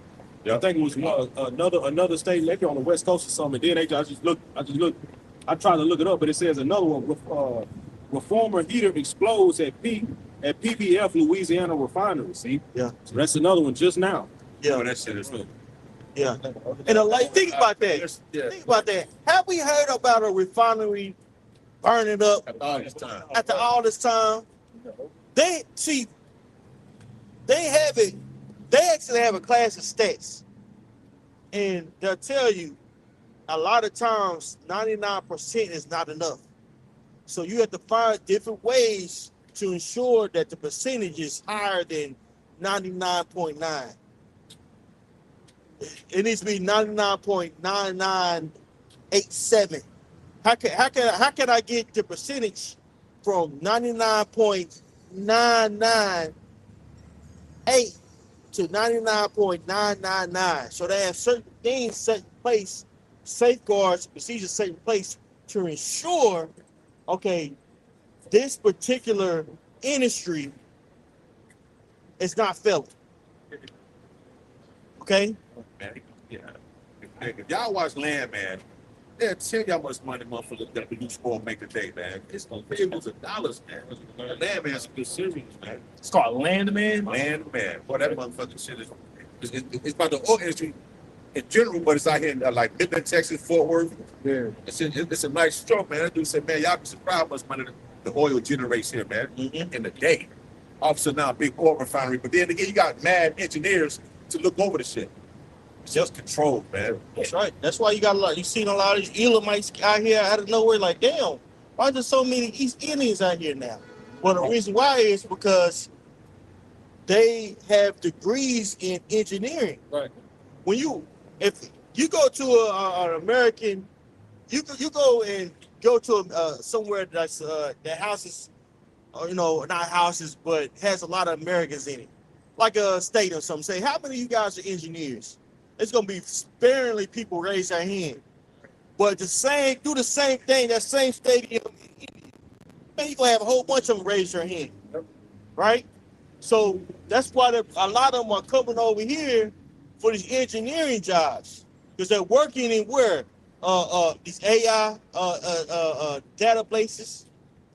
Yeah. I think it was another state, maybe on the West Coast or something. And then I just looked. I tried to look it up, but it says another one. Reformer heater explodes at PBF Louisiana refinery. See? Yeah. So that's another one just now. Yeah. Oh, that shit is good. Yeah. And like, think about that. Yeah. Think about that. Have we heard about a refinery burning up After all this time. after all this time? They actually have a class of stats. And they'll tell you a lot of times 99% is not enough. So you have to find different ways to ensure that the percentage is higher than 99.9. It needs to be 99.9987. How can I get the percentage from 99.998 to 99.999? So they have certain things set in place, safeguards, procedures set in place to ensure, okay, this particular industry is not failing. Okay? Man, yeah. If y'all watch Landman, they'll tell you how much money motherfuckers that produce oil make today, man. It's billions of dollars, man. Landman's a good series, man. It's called Landman. Landman. Boy, that motherfucking shit it's about the oil industry in general, but it's out here in like Midland, Texas, Fort Worth. Yeah. It's a nice stroke, man. That dude said, man, y'all be surprised how much money the oil generates here, man, in a day. Officer now, big oil refinery. But then again, you got mad engineers to look over the shit. It's just controlled, man. That's right. That's why you seen a lot of these Elamites out here out of nowhere. Like, damn, why are there so many East Indians out here now? Well, the reason why is because they have degrees in engineering. Right. If you go to an American, you go and go to somewhere that's that houses, not houses, but has a lot of Americans in it, like a state or something. Say, how many of you guys are engineers? It's gonna be sparingly people raise their hand. But do the same thing, that same stadium, man, you gonna have a whole bunch of them raise their hand, right? So that's why a lot of them are coming over here for these engineering jobs, because they're working in where these AI databases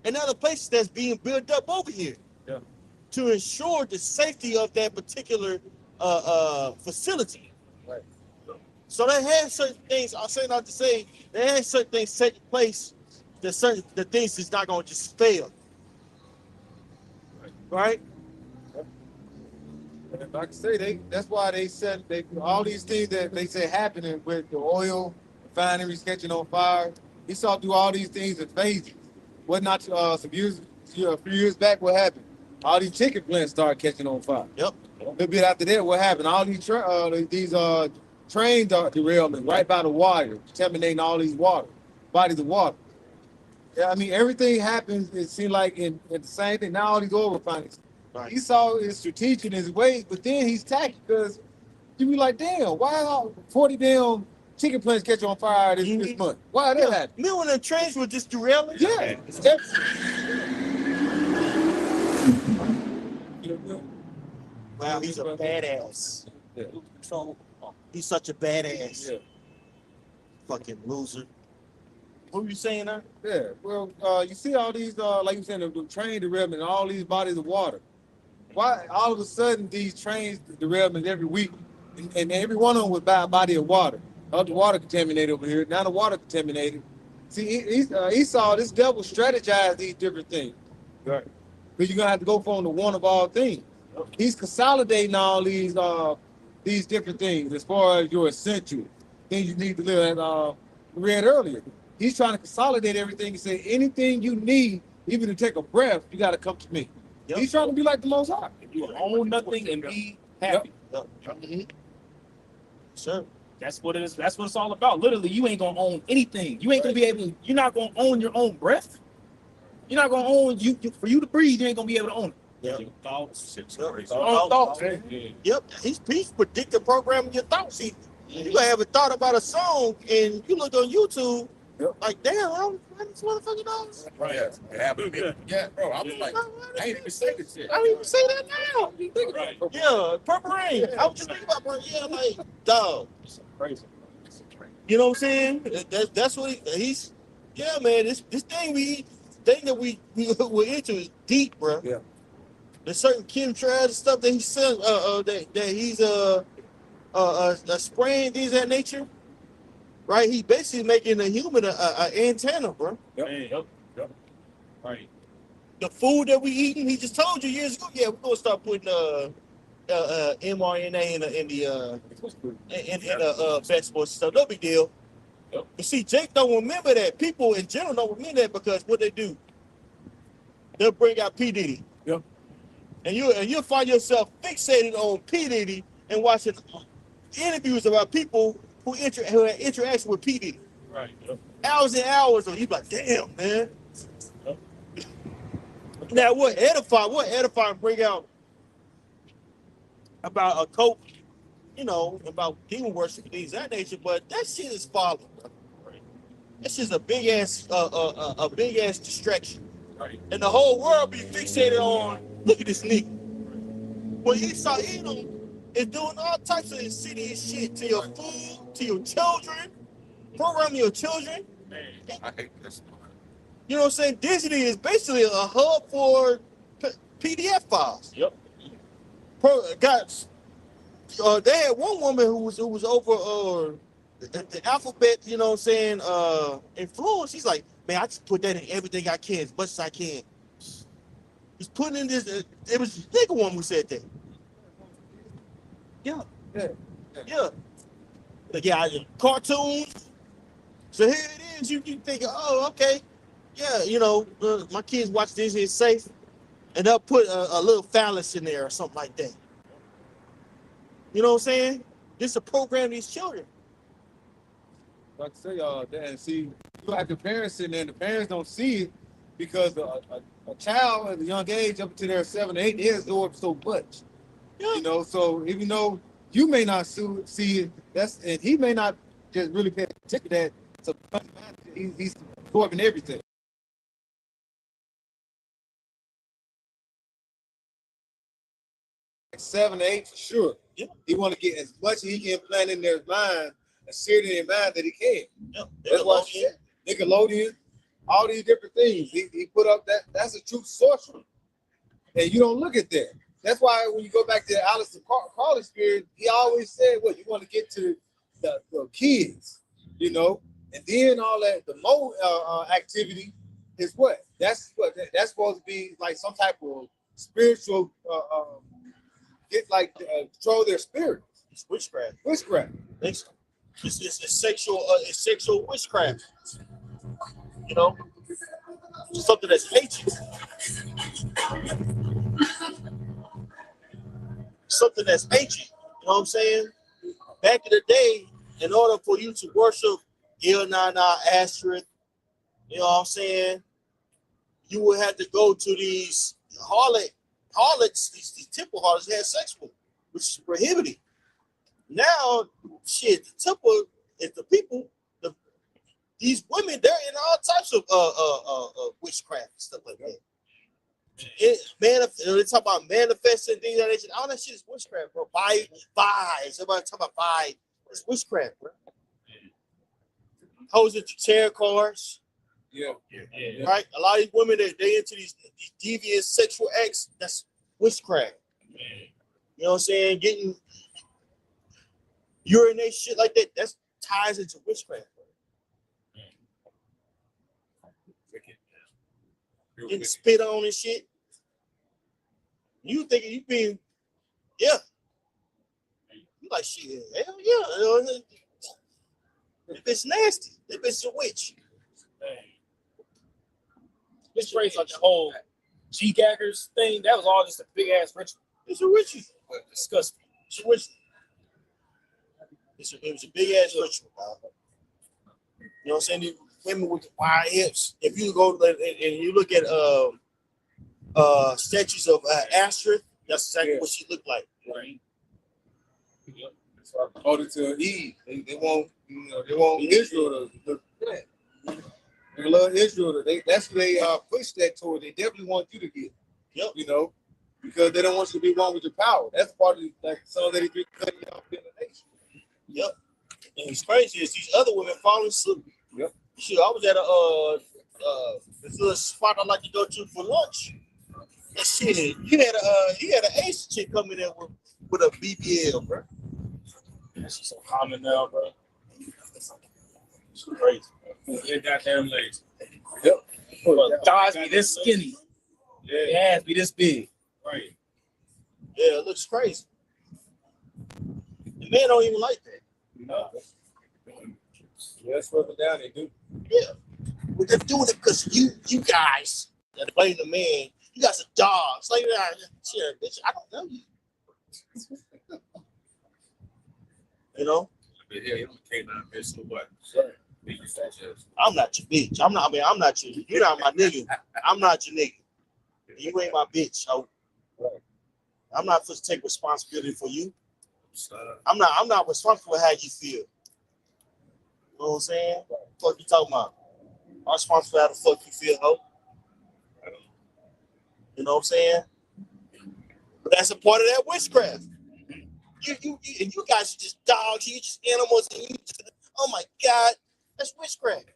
and other places that's being built up over here, Yeah. to ensure the safety of that particular facility. Right. So they have certain things. I'll say not to say they have certain things taking place. The things is not going to just fail, right? And like I say, that's why they said all these things that they say happening with the oil refineries catching on fire. He saw through all these things in phases. What not a few years back, what happened? All these chicken plants started catching on fire. Yep. A little bit after that, what happened? All these train derailment right by the water, contaminating all these bodies of water. Yeah, I mean, everything happens, it seemed like in the same thing. Now all these oil refineries. Right. He saw his strategic in his way, but then he's tacky because you be like, damn, why are 40 damn chicken plants catch on fire this month? Why that happen? Remember when the trains were just derailing? Yeah. Wow, he's a badass. Yeah. He's such a badass. Yeah. Fucking loser. What were you saying now? Yeah, well, you see all these, like you said, the train derailment and all these bodies of water. Why all of a sudden these trains derailments every week, and every one of them was by a body of water. The water contaminated over here. Now the water contaminated. See, he saw this devil strategize these different things. Right. Because you're gonna have to go for the one of all things. He's consolidating all these different things as far as your essential things you need to live. As we read earlier, he's trying to consolidate everything and say anything you need, even to take a breath, you got to come to me. Yep. He's trying to be like the Most High. You own nothing and be happy. Sure. That's what it is. That's what it's all about. Literally, you ain't gonna own anything. You ain't gonna be able. You're not gonna own your own breath. You're not gonna own for you to breathe. You ain't gonna be able to own it. Yep. Your thoughts. Yep. Your own thoughts. Yeah. Yep. He's predictive programming your thoughts. You gonna have a thought about a song and you look on YouTube, like, damn, I don't know this motherfucker knows. Right. Yeah. It happened to me. Yeah, bro. I was like, I ain't even say this shit. I don't even say that now. Right. Yeah, Purple Rain. I was just thinking about Purple. Yeah, like, dog. Crazy. You know what I'm saying? That's what he's. Yeah, man. This thing that we're into is deep, bro. Yeah. There's certain chemtrails stuff that he says that he's spraying things of that nature. Right? He basically making a human an antenna, bro. Yep. Right. The food that we eating, he just told you years ago. Yeah, we're gonna start putting mRNA in the vegetables stuff. No big deal. Yep. You see, Jake don't remember that. People in general don't remember that because what they do, they'll bring out P. Diddy. Yep. And you'll find yourself fixated on P. Diddy and watching interviews about people who had interaction with P. Diddy. Right. Yep. Hours and hours, and you be like, damn, man. Now, what edify and bring out about a cult, about demon worship and things of that nature, but that shit is folly, bro. Right. That's just a big ass distraction. Right. And the whole world be fixated on, look at this nigga. Well, Esau Edom is doing all types of insidious shit to your food, to your children, programming your children. Man. I hate this. You know what I'm saying? Disney is basically a hub for PDF files. Yep. They had one woman who was over the alphabet, you know what I'm saying, influence. She's like, man, I just put that in everything I can, as much as I can. He's putting in this. It was a nigga woman who said that. Yeah. Cartoons. So here it is. You think, oh, okay. Yeah, my kids watch this. It's safe. and they'll put a little phallus in there or something like that. You know what I'm saying? This is to program these children. Like I say, and see, you have the parents sitting there, and the parents don't see it because a child at a young age, up to their 7 or 8 years, absorb so much. Yeah. You know, so even though you may not see it, and he may not just really pay attention to that. So he's absorbing everything. 7 or 8 for sure. Yeah. He want to get as much as he can plant in their mind and sear it in their mind that he can. Yeah. That's why Nickelodeon, all these different things. He put up that's a true sorcery. And you don't look at that. That's why when you go back to the Alistair Crowley spirit, he always said, "What you want to get to the kids, you know, and then all that the more activity is what that's supposed to be like some type of spiritual control their spirit. It's witchcraft. Witchcraft. It's sexual witchcraft. You know, something that's ancient. Something that's ancient. You know what I'm saying? Back in the day, in order for you to worship Il-Na-Na, Ashtoreth, you know what I'm saying, you would have to go to these harlots, these temple harlots had sex with, which is prohibited. Now, shit, the temple is the people. These women, they're in all types of witchcraft and stuff like that. They talk about manifesting things like that. All that shit is witchcraft, bro. Buys. Everybody talk about buy. It's witchcraft, bro. Hoes into tarot cards. Yeah. Right? A lot of these women that they into these devious sexual acts, that's witchcraft. You know what I'm saying? Getting urinate shit like that, that's ties into witchcraft. Getting spit on and shit. You thinking you being, yeah. You like shit, hell yeah. That bitch nasty. That bitch a witch. This race like the whole G-gaggers thing, that was all just a big ass ritual. It's a ritual. Disgusting. It's a ritual. It was a big ass ritual, dog. You know what I'm saying? These women with the wide hips. If you go and you look at statues of Ashtoreth, that's exactly what she looked like. Right. Yep. According to Eve, they want Israel to look good. They love Israel. That's what they push that toward. They definitely want you to get. Yep. You know, because they don't want you to be one with your power. That's part of like some that they cutting off in the nation. Yep. And it's crazy is these other women falling asleep. Yep. Shit, I was at this little spot I like to go to for lunch. And shit, he had an Ace chick coming in with a BBL, bro. She's so common now, bro. She's crazy. Your goddamn legs. Yep. Well, thighs be this skinny. Yeah. Ass be this big. Right. Yeah, it looks crazy. The men don't even like that. No. Yeah, that's further down they do. Yeah. But they're doing it because you guys that blame the man, you guys are dogs. Like, shit, bitch, I don't know you. You know? Yeah, you can't bitch so what? I'm not your bitch. I'm not your, you're not my nigga. I'm not your nigga. You ain't my bitch. So I'm not supposed to take responsibility for you. I'm not responsible for how you feel. You know what I'm saying? What you talking about? I'm responsible for how the fuck you feel, ho. You know what I'm saying? But that's a part of that witchcraft. You guys are just dogs. You just animals. And oh my God, that's witchcraft.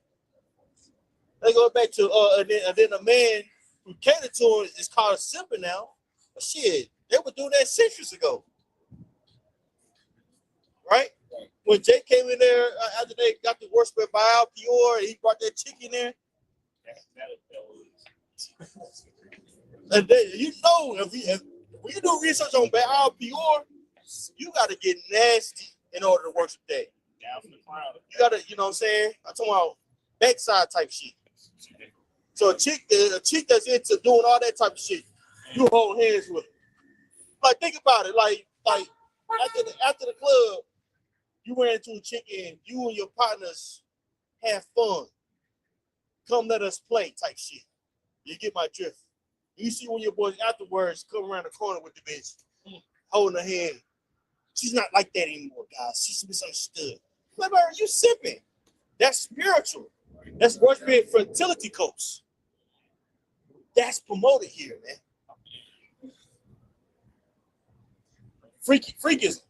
They go back to and then a man who catered to him is called a simper now. But shit, they were doing that centuries ago, right? When Jay came in there after they got the worship by Baal Peor, and he brought that chick in there. And then, you know, if when you do research on Baal Peor, you got to get nasty in order to worship that. You got to, you know what I'm saying? I'm talking about backside type shit. So a chick that's into doing all that type of shit, You hold hands with him. Like, think about it. Like after the club, you ran into a chick and you and your partners have fun. Come let us play type shit. You get my drift. You see when your boys afterwards come around the corner with the bitch, holding her hand. She's not like that anymore, guys. She's misunderstood. Like, bro, you sipping. That's spiritual. That's worshiping fertility coach. That's promoted here, man. Freakism.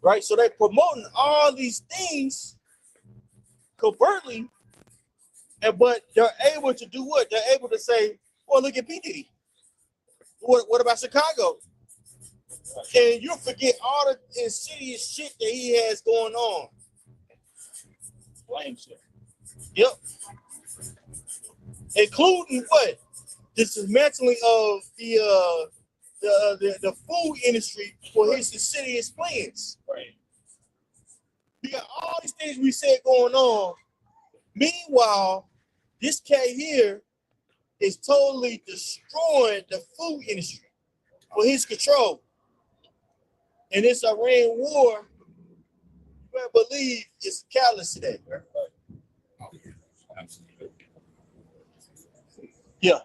Right? So they're promoting all these things covertly, but they're able to do what? They're able to say, well, look at P. Diddy. What about Chicago? And you forget all the insidious shit that he has going on. Blame shit. Yep. Including what? The dismantling of the food industry for his insidious plans. Right. You got all these things we said going on. Meanwhile, this cat here is totally destroying the food industry for his control. And this Iran war, you better believe it's a catalyst today. Yeah.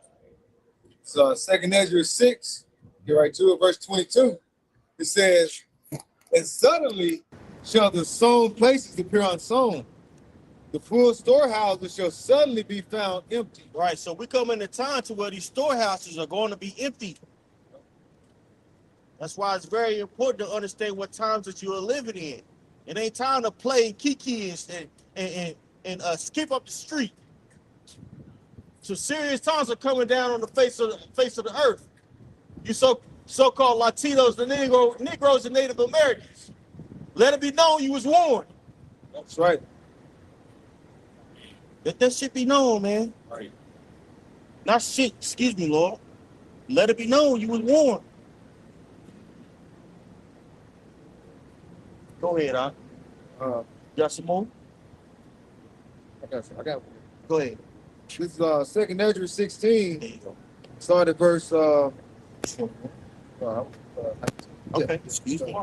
So 2 Ezra 6, get right to it, verse 22. It says, and suddenly shall the sown places appear unsown. The full storehouses shall suddenly be found empty. Right. So we come in a time to where these storehouses are going to be empty. That's why it's very important to understand what times that you are living in. It ain't time to play kiki and skip up the street. So serious times are coming down on the face of the earth. You so-called Latinos, the Negroes, and Native Americans. Let it be known you was warned. That's right. Let that shit be known, man. Right. Not shit, excuse me, Lord. Let it be known you was warned. Go ahead, Doc. Got some more? I got one. Go ahead. This is 2 Ezra 16, There you go. start at verse Okay, excuse me.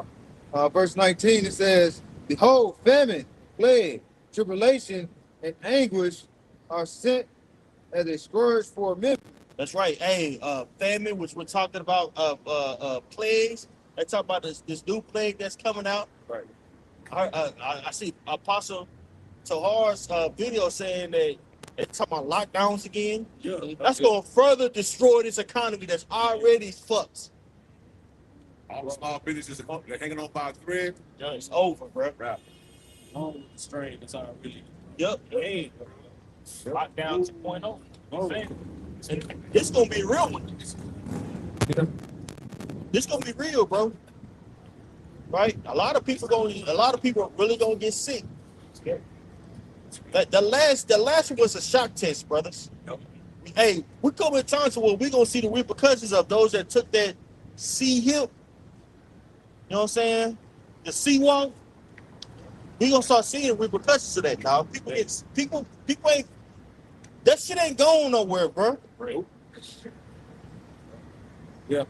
verse 19. It says, behold, famine, plague, tribulation, and anguish are sent as a scourge for men. That's right. Hey, famine, which we're talking about, plagues. They talk about this new plague that's coming out. Right. I see Apostle Tahar's video saying that they're talking about lockdowns again. Yeah. That's going to further destroy this economy that's already fucked. All the small businesses they're hanging on by a thread. Yeah, it's over, bro. Right. Long strain. That's how I really. Yep. Hey, lockdown 2.0. Oh. And this gonna be a real one. This gonna be real, bro. Right? A lot of people really gonna get sick. The last one was a shock test, brothers. Yep. Hey, we come in times where we're gonna see the repercussions of those that took that C hip. You know what I'm saying? The C walk. We gonna start seeing the repercussions of that, dog. People ain't. That shit ain't going nowhere, bro. Real. Yeah.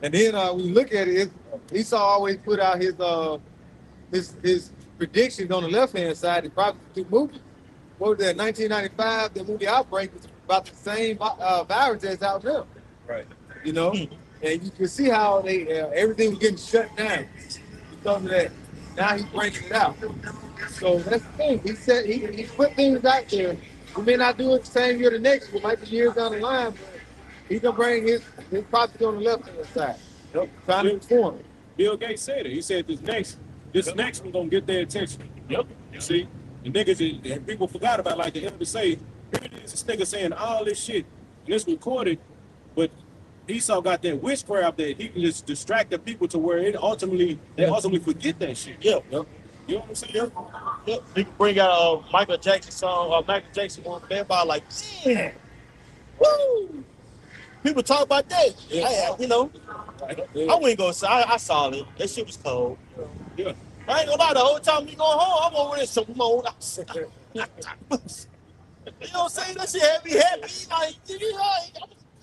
And then when you look at it, Esau always put out his predictions on the left hand side. He probably took movies. What was that? 1995, the movie Outbreak was about the same virus that's out there. Right. You know, and you can see how they everything was getting shut down because of that. Now he's breaking it out. So that's the thing. He said he put things out there. We may not do it the same year the next, it might be years down the line, but he's gonna bring his prophecy on the left hand side. Yep. Trying to inform. Bill Gates said it. He said this next one gonna get their attention. Yep. You see, the niggas and people forgot about, like the elder say, here it is, this nigga saying all this shit and it's recorded, but Esau got that witchcraft that he can just distract the people to where they ultimately forget that shit. Yeah. Yep. You know what I'm saying? Yep. We can bring out a Michael Jackson song, Michael Jackson on the like, yeah, woo. People talk about that. Yeah. You know, I wouldn't go. I saw it. That shit was cold. Yeah. I ain't gonna lie. The whole time we going home, I'm over there some more. You know what I'm saying? That shit had me happy. Like, you know,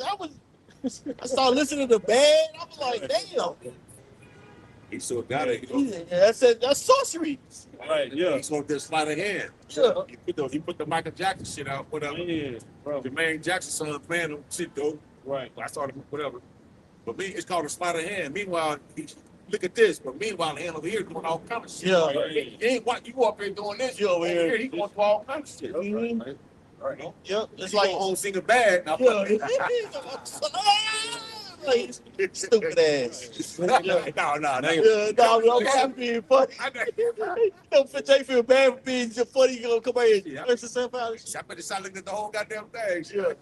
I started listening to Bad. I was like, damn. He still got it. That's sorcery. Right, yeah. He smoked that sleight of hand. Yeah. He put the Michael Jackson shit out, whatever. Yeah, bro. Jermaine Jackson son playing them shit though. Right. I started whatever. But me, it's called a sleight of hand. Meanwhile, look at this. But meanwhile, the hand over here doing all kind of shit. Yeah. He ain't what you up here doing this. You over here. He going through all kinds of shit. Mhm. Right. No? Yep. It's It's like, like home singing bad. Now, yeah. Like, stupid ass. no. Yeah, no, I'm happy being funny. Jay feel bad for being just funny. You gonna come out here and Yeah. curse yourself out? I better start looking at the whole goddamn thing. Yeah.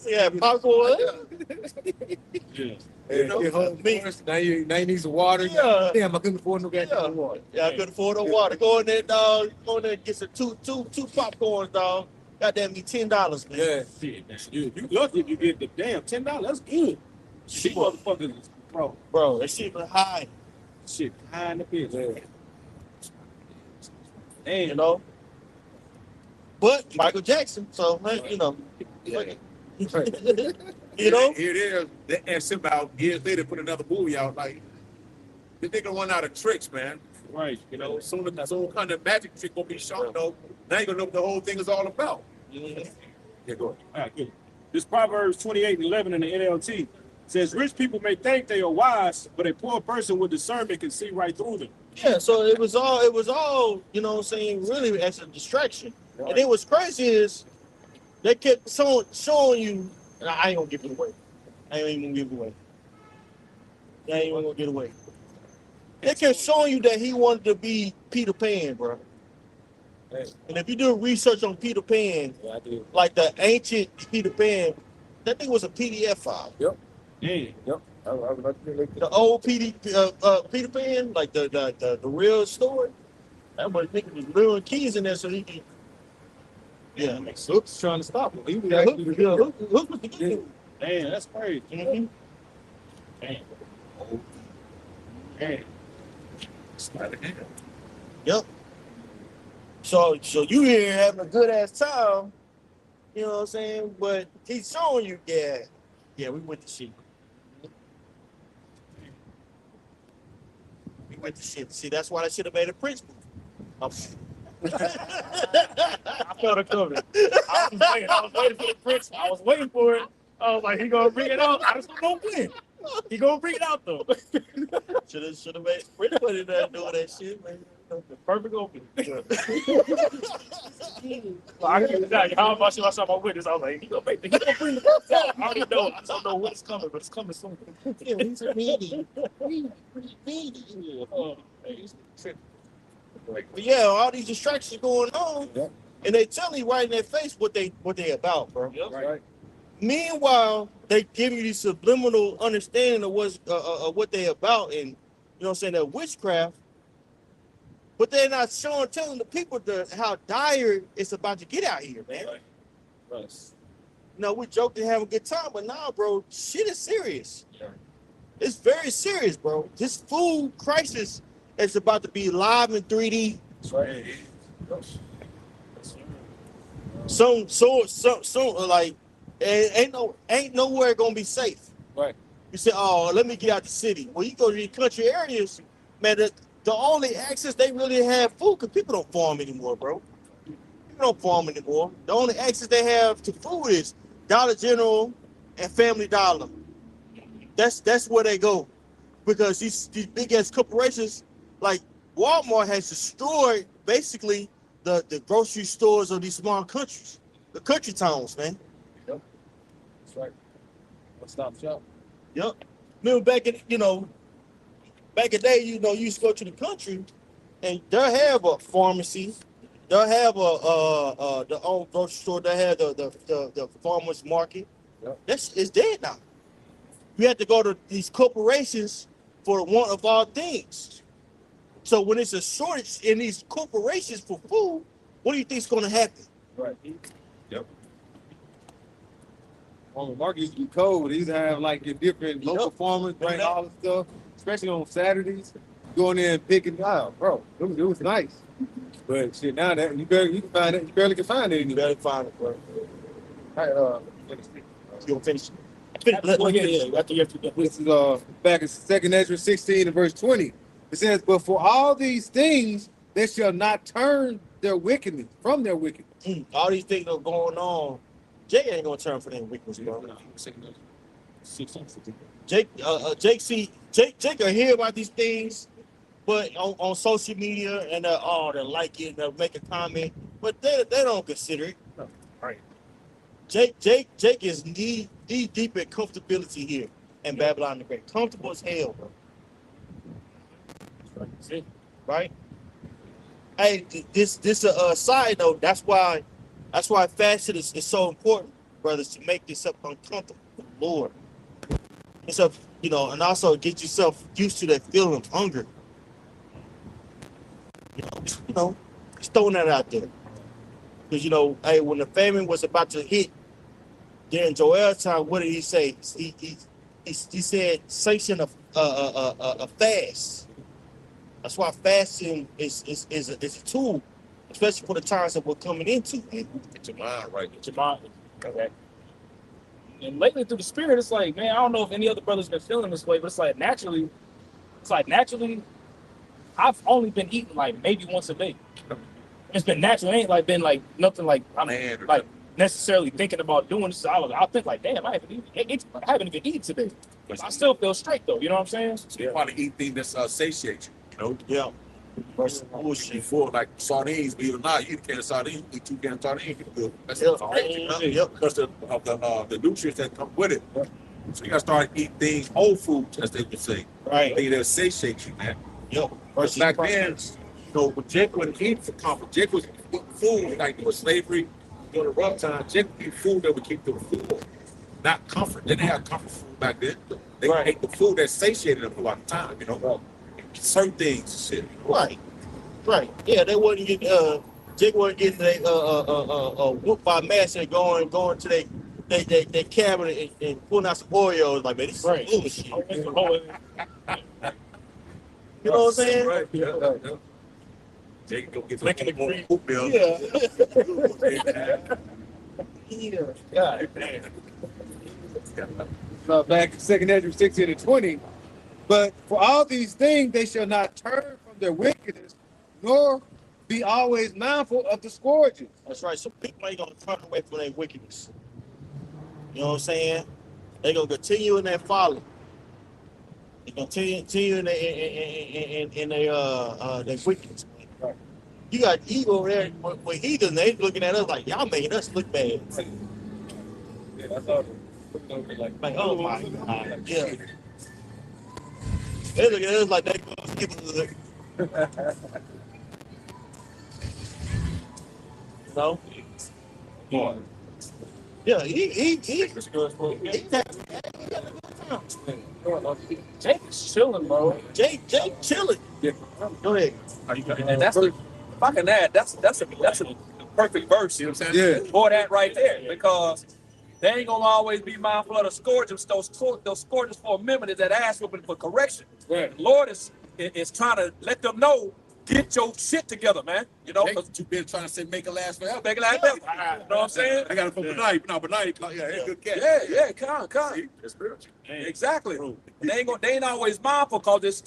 Yeah, popcorn. Yeah. Hey, get home first. Now you need some water. Yeah. Damn, I couldn't afford no goddamn water. Yeah, I couldn't afford no water. Go in there, dog. Go in there and get some two popcorns, dog. Goddamn me $10, man. Yeah. Shit, man. You lucky if you get the damn $10. That's good. She motherfuckers, bro. Bro, that shit was high, Shit, high in the bitch. Yeah. Damn. you know. But Michael Jackson, so you know, Yeah. you know. Here it is. And somehow years later put another movie out. Like, the nigga run out of tricks, man. Right. You know, some kind of magic trick gonna be shown though. Now you gonna know what the whole thing is all about. Mhm. Yeah, go ahead. All right, good. This Proverbs 28:11 in the NLT says, "Rich people may think they are wise, but a poor person with discernment can see right through them." Yeah, so it was all, you know what I'm saying, really as a distraction. Right. And it was crazy is they kept showing you, and I ain't gonna give it away. I ain't even gonna give it away. I ain't even gonna get away. They kept showing you that he wanted to be Peter Pan, bro. Hey. And if you do research on Peter Pan, Yeah, I did. like the ancient Peter Pan, that thing was a PDF file. Yeah. Yep. The old Peter Pan, like the real story. That was nigga was luring keys in there so he could. Yeah. Hook's trying to stop him. He was Yeah, actually Hook was the kid. Damn, that's crazy. Mhm. Damn. Oh, Damn. sleight of hand. Yep. So you here having a good ass time, you know what I'm saying? But he's showing you, yeah, we went to shit. We went to shit. See, that's why I should have made a Prince movie. I felt it coming. I was waiting for the Prince. I was waiting for it. I was like, he gonna bring it out. I just don't know when. He gonna bring it out though. Should have made Prince put in there doing that shit, man. The perfect opening. I can't tell you how much I saw my witness. I was like, he gonna bring the Prince out. I already know. I don't know when it's coming, but it's coming soon. Yeah, he's a meaty. But yeah, all these distractions going on, Yep. and they telling you right in their face what they about, bro. right. Meanwhile, they give you this subliminal understanding of what they about, and you know what I'm saying, that witchcraft. But they're not telling the people how dire it's about to get out here, man. Right. You know, we joke and have a good time, but nah, bro, shit is serious. Yeah. It's very serious, bro. This food crisis is about to be live in 3D. That's right. So like, ain't nowhere gonna be safe. Right. You say, oh, let me get out the city. Well, you go to these country areas, man. The only access they really have food, because people don't farm anymore, bro. People don't farm anymore. The only access they have to food is Dollar General and Family Dollar. That's where they go, because these big ass corporations like Walmart has destroyed basically the grocery stores of these small countries, the country towns, man. That's right. One stop shop. Yep. Remember back in the day, you used to go to the country, and they'll have a pharmacy, they'll have the own grocery store, they have the farmers market. Yep. It's dead now. You have to go to these corporations for one of all things. So when it's a shortage in these corporations for food, what do you think is going to happen? Right. Yep. On the market used to be cold. They used to have like the different local farmers bring all the stuff, especially on Saturdays. Go in there and pick it out, bro. It was nice. But shit, now that you barely can find it anymore. You better find it, bro. All right, You gonna finish? Well, yeah. After you have to go. This is back in 2nd Ezra 16 and verse 20. It says, "But for all these things they shall not turn their wickedness from their wickedness." All these things are going on. Jake ain't gonna turn for them weakness, bro. Jake will hear about these things, but on social media and they'll like it, they'll make a comment, but they don't consider it. Right. Jake is knee deep in comfortability here in Babylon the Great. Comfortable as hell, bro. Right? Hey, this side note. That's why fasting is so important, brothers, to make yourself uncomfortable with the Lord. It's a, and also get yourself used to that feeling of hunger. Just throwing that out there. Because hey, when the famine was about to hit during Joel's time, what did he say? He said sanction a fast. That's why fasting is a tool, especially for the times that we're coming into. Get your mind right. Get your mind. Okay. And lately through the Spirit, it's like, man, I don't know if any other brothers been feeling this way, but it's like naturally, I've only been eating like maybe once a day. It's been natural. It ain't like been like nothing like I'm like necessarily thinking about doing this. I'll think like, damn, I haven't even eaten today. I still feel straight though. You know what I'm saying? You want to eat things that satiate you. Yeah. Versus bullshit. Before, like sardines, believe it or not, you eat a can of sardines, eat 2 cans of sardines, you good. That's Yep. because of the nutrients that come with it. So you gotta start eating things, whole foods, as they would say. Right. Things that satiate you, man. Yep. Versus back then, when Jake wouldn't eat for comfort, Jake was eating food like during slavery, during the rough time. Jake would eat food that would keep them full, not comfort. They didn't have comfort food back then. They ate the food that satiated them a lot of time, certain things and shit. Right. Yeah, they wouldn't get Jake wasn't getting whooped by master going to their cabinet and pulling out some Oreos like, man, this is bullshit. You know what I'm saying? Right. Yeah. Jake go get Licking the cream. Hoop milk. Back in 2nd Ezra 16 and 20. "But for all these things they shall not turn from their wickedness, nor be always mindful of the scourges." That's right. So people ain't gonna turn away from their wickedness. You know what I'm saying? They're gonna continue in their folly. They're gonna continue in their wickedness. Right. You got evil over there with heathen. They looking at us like, y'all making us look bad. Yeah, that's all. Like, oh my God. Yeah. They looking at us like they gonna give us Yeah, he Jake is chilling, bro. Jake chilling. Yeah. Go ahead. And that's if I can add, that's a perfect verse. You know what I'm saying? Yeah. For that right there, because they ain't gonna always be mindful of the scourges. Those scourges for a minute that ask for correction. Right. The Lord is trying to let them know, get your shit together, man. Jake, you been trying to say make it last forever. Make it like that. You know what I'm saying? I got it from Benai. No, Benai, yeah, he's a good cat. Yeah, come. See, it's spiritual. Exactly. They ain't always mindful because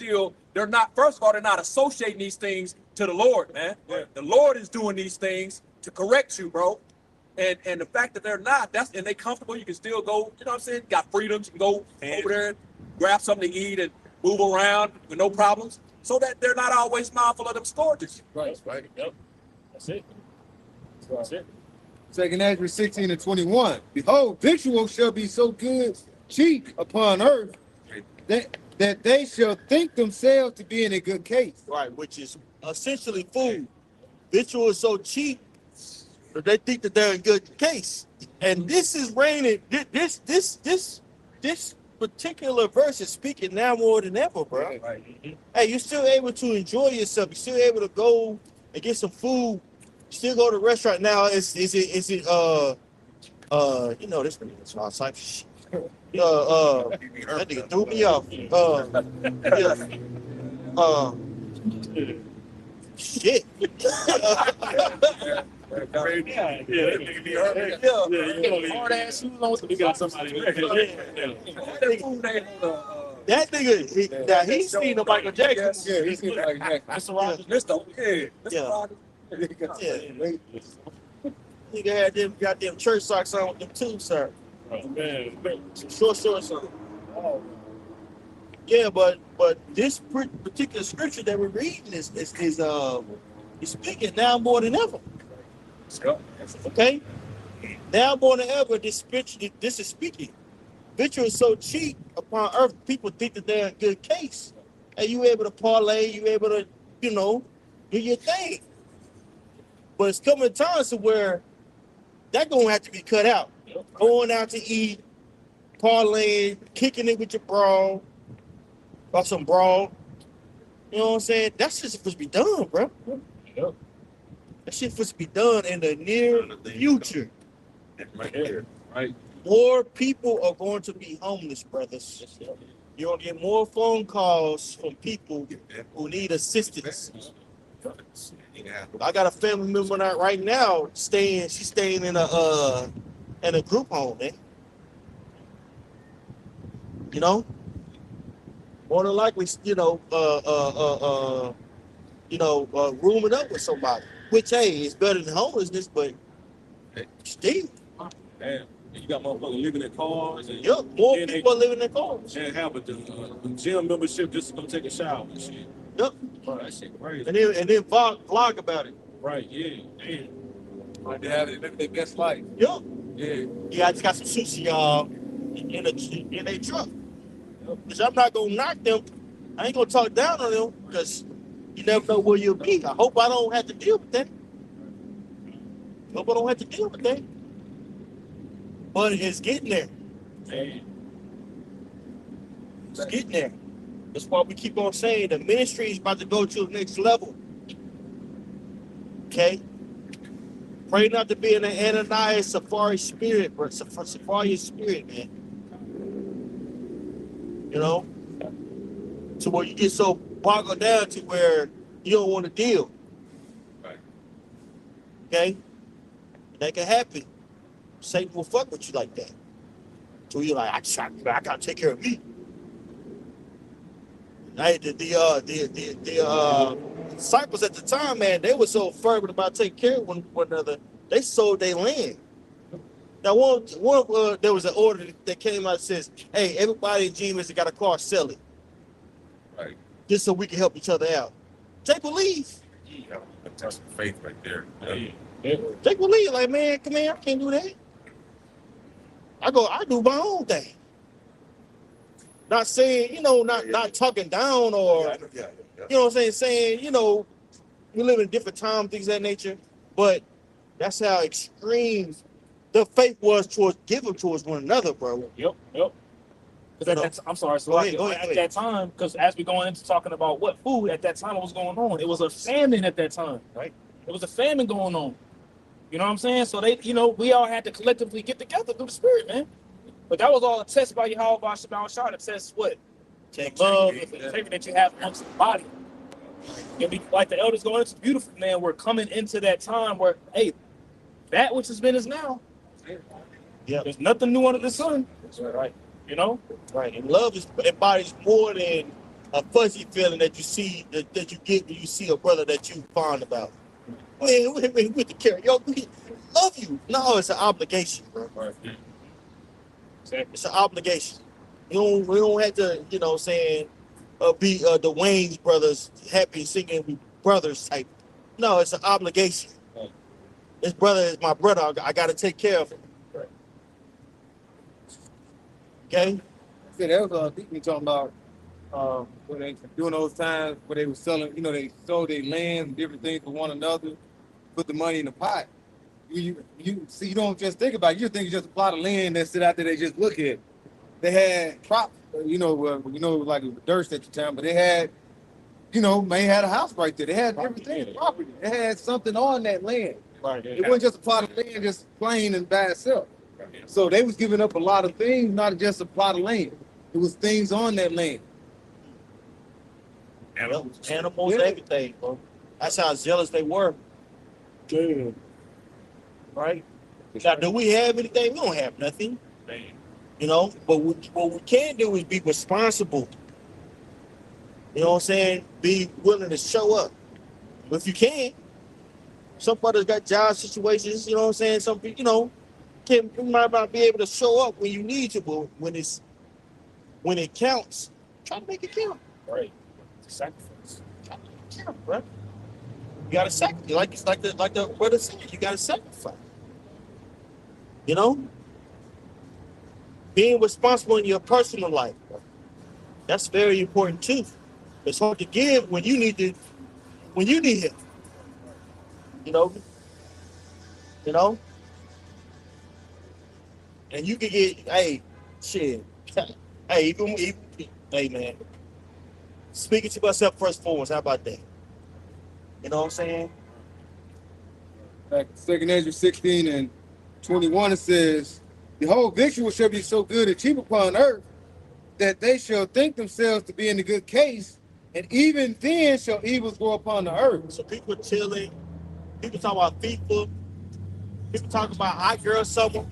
they're not, first of all, they're not associating these things to the Lord, man. Yeah. The Lord is doing these things to correct you, bro. And the fact that they're not, and they comfortable, you can still go, you know what I'm saying? Got freedoms, you can go over there and grab something to eat and move around with no problems. So that they're not always mindful of them scourges. Right. Right. Yep. That's it. That's it. 2nd Ezra 16 and 21. "Behold, victual shall be so good, cheap upon earth, that they shall think themselves to be in a good case." Right, which is essentially food. Victual is so cheap that they think that they're in good case. And this is raining. This particular verse is speaking now more than ever, bro. Right. Hey, you're still able to enjoy yourself. You're still able to go and get some food. You still go to a restaurant now. Is it this nigga's all type of shit. That nigga threw me off. Shit. Yeah. Nigga be hurt. Hard ass shoes on with the You got somebody. that fool name on That nigga, now he's seen the Michael Jackson. Yeah, he's like that. Mr. Rogers. Mr. Yeah. Mr. Yeah. Rogers. Yeah. Nigga had them goddamn church socks on with them too, sir. Oh, man. Short shorts on. Yeah, but this particular scripture that we're reading is speaking now more than ever. Okay? Now more than ever, this is speaking. Victory is so cheap upon earth, people think that they're in good case. And you able to parlay, you able to, do your thing. But it's coming times to where that gonna have to be cut out. Going out to eat, parlaying, kicking it with your bro, or some bro. You know what I'm saying? That shit's supposed to be done, bro. Yep. That shit's supposed to be done in the near future. Right there. Right. More people are going to be homeless, brothers. You're gonna get more phone calls from people who need assistance. I got a family member right now she's staying in a group home, man. More than likely, rooming up with somebody. Which, hey, is better than homelessness, but still. Damn. You got motherfuckers living in cars. And Yep, more then people are living in cars. and have a gym membership just to go take a shower and shit. Yep. Bro, that shit crazy. And then vlog about it. Right, yeah. Damn. Like they have living their best life. Yep. Yeah. Yeah, I just got some sushi in a truck. Because I'm not gonna knock them. I ain't gonna talk down on them because you never know where you'll be. I hope I don't have to deal with that. Hope I don't have to deal with that. But it's getting there. Damn. It's getting there. That's why we keep on saying the ministry is about to go to the next level. Okay? Pray not to be in an Ananias Safari spirit, bro. Safari spirit, man. To where you get so boggled down to where you don't want to deal. Right. Okay? That can happen. Satan will fuck with you like that. So you're like, I gotta take care of me. The disciples at the time, man, they were so fervent about taking care of one another, they sold their land. Now, there was an order that came out that says, hey, everybody in GMS that got a car, sell it. Right. Just so we can help each other out. They believe. Yeah, that's some faith right there. Yeah. They believe, like, man, come here, I can't do that. I do my own thing. Not saying, not talking down or, Yeah. you know what I'm saying, we live in different times, things of that nature, but that's how extreme the faith was towards giving towards one another, bro. Yep. Because I'm sorry, so Go ahead. at that time, because as we're going into talking about what food at that time was going on, it was a famine at that time, right? It was a famine going on. You know what I'm saying? So we all had to collectively get together through the spirit, man. But that was all a test by Yahweh Shabbat Shah. It says what? Love and integrity that you have amongst the body. And like the elders going into beautiful, man, we're coming into that time where, hey, that which has been is now. Yeah. There's nothing new under the sun. That's right. Right. And love embodies more than a fuzzy feeling that you see that you get when you see a brother that you fond about. Man, with the karaoke, love you. No, it's an obligation, bro. Right. Exactly. It's an obligation. We don't have to, be the Wayne's brothers happy singing with brothers type. No, it's an obligation. Right. This brother is my brother. I got to take care of him. Right. Okay. See, that was me talking about when they during those times where they were selling, they sold their land and different things for one another, put the money in the pot. You see, you don't just think about it. You think it's just a plot of land that sit out there. They just look at. They had crop, like it was dirt at the time, but they had, may had a house right there. They had everything, property. They had something on that land. Right. It wasn't just a plot of land, just plain and by itself. So they was giving up a lot of things, not just a plot of land. It was things on that land. Animals, everything, bro. That's how zealous they were. Dude. right? Now, do we have anything? We don't have nothing, Man. you know. But what we can do is be responsible. You know what I'm saying? Be willing to show up. If you can, some brothers got job situations. You know what I'm saying? Some people, you know, you might not be able to show up when you need to, but when it counts, try to make it count. Right. It's a sacrifice. Try to make it count, bro. You gotta sacrifice, like the brother said. You gotta sacrifice. You know, being responsible in your personal life, bro. That's very important too. It's hard to give when you need help. You know, and you can get, hey, shit, hey, even, hey, man, speaking to myself first and foremost, how about that? You know what I'm saying? Back in 2 Ezra 16 and 21, it says, "Behold, victual shall be so good and cheap upon earth, that they shall think themselves to be in a good case, and even then shall evils go upon the earth." So people chilling, people talk about FIFA, people talk about hot girl summer.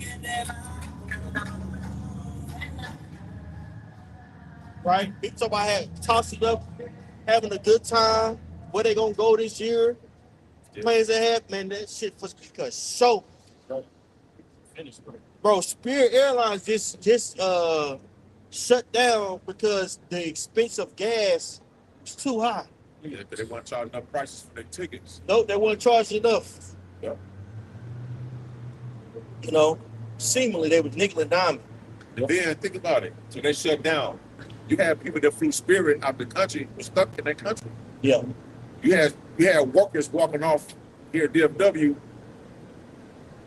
Right? People talk about tossing up, having a good time, where they gonna go this year, plans they have, man, that shit was because so. Finish, bro. Bro, Spirit Airlines just shut down because the expense of gas is too high. Yeah, but they want to charge enough prices for their tickets. Nope, they weren't charging enough. Yeah. You know, seemingly they was nickel and diming. And then think about it. So they shut down. You had people that flew Spirit out the country were stuck in that country. Yeah. You had workers walking off here at DFW.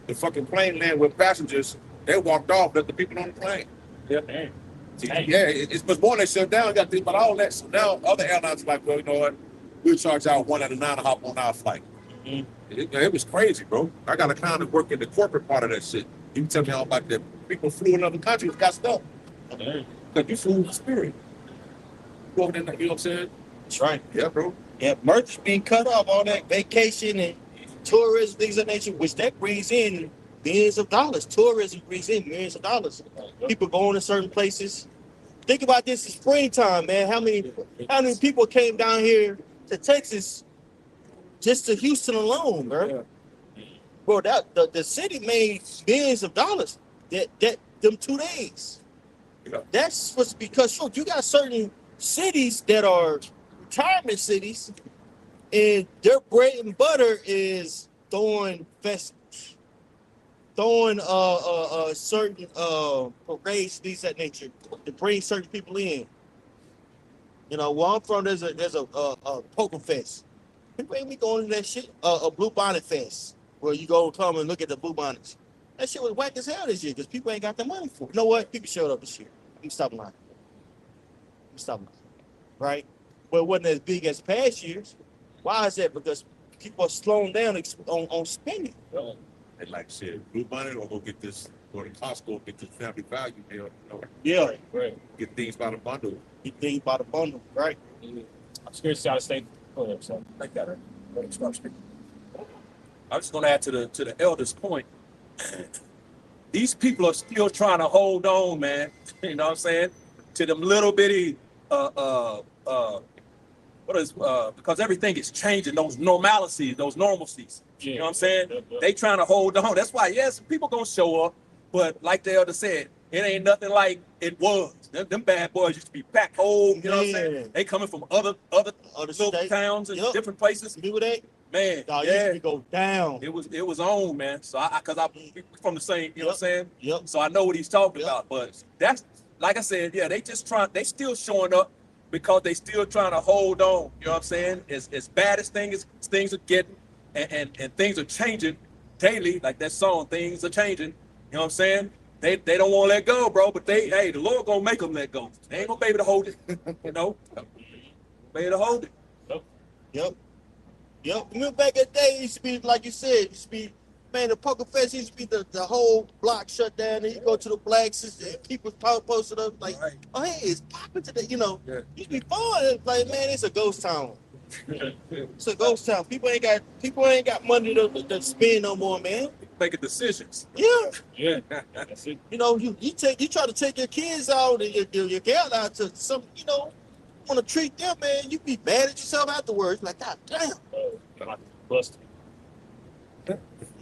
The fucking plane landed with passengers. They walked off, let the people on the plane. Yeah, man. Dang. Yeah, it's much more they shut down. You got to think about all that. So now other airlines are like, well, you know what? We'll charge out 1 out of 9 to hop on our flight. Mhm. It was crazy, bro. I got a client that work in the corporate part of that shit. You can tell me all about that. People flew in other countries, got stuck. Dang. Because you flew with Spirit. You over there, you know what I'm saying? That's right. Yeah, bro. Yeah, merch is being cut off, all that vacation and tourism, things of that nature, which that brings in billions of dollars. Tourism brings in millions of dollars. People going to certain places. Think about this in springtime, man. How many people came down here to Texas just to Houston alone, bro? Yeah. Bro, the city made billions of dollars them 2 days. Yeah. That's what's because sure, you got certain cities that are retirement cities, and their bread and butter is throwing festivals, throwing certain parades, things of that nature, to bring certain people in. You know, where I'm from, there's a poker fest. People ain't be going to that shit. A blue bonnet fest, where you go come and look at the blue bonnets. That shit was whack as hell this year because people ain't got the money for it. You know what? People showed up this year. I'm stopping lying. Right? But it wasn't as big as past years. Why is that? Because people are slowing down on spending. And like shit, Blue Bonnet or go to Costco, get this family value deal, you know, Yeah. Right. get things by the bundle. You think about the bundle, right? I'm scared to see how to stay. Go ahead, so. Like that. Stop speaking. I'm just gonna add to the elder's point. These people are still trying to hold on, man. You know what I'm saying? To them little bitty because everything is changing, those normalcies, those normalcies. You know what I'm saying? They trying to hold on. That's why, yes, people gonna show up, but like the elder said, it ain't nothing like it was. Them bad boys used to be back home, you know what I'm saying? They coming from other little states. towns and Yep. different places. You with that? Man, Dog, yeah, used to go down. it was on, man. So cause I'm from the same, you know what I'm saying? Yep. So I know what he's talking Yep. about. But that's like I said, yeah, they still showing up because they still trying to hold on. You know what I'm saying? As bad as things are getting and things are changing daily, like that song, things are changing. You know what I'm saying? They don't want to let go, bro. But the Lord gonna make them let go. They ain't gonna be able to hold it. You know, be able to hold it. Yep. Remember back in the day, it used to be, like you said, it used to be, man, the Poker Fest used to be the whole block shut down, and you go to the blacks, and people posted up, like, Right. oh, hey, it's popping today, you know. Yeah. Used to be fun. It's like, man, it's a ghost town. It's a ghost town. People ain't got money to spend no more, man. making decisions. Yeah. Yeah, that's it. You know, you try to take your kids out and your gal out to some, you know, want to treat them, man. You be mad at yourself afterwards. Like, God damn. Busted.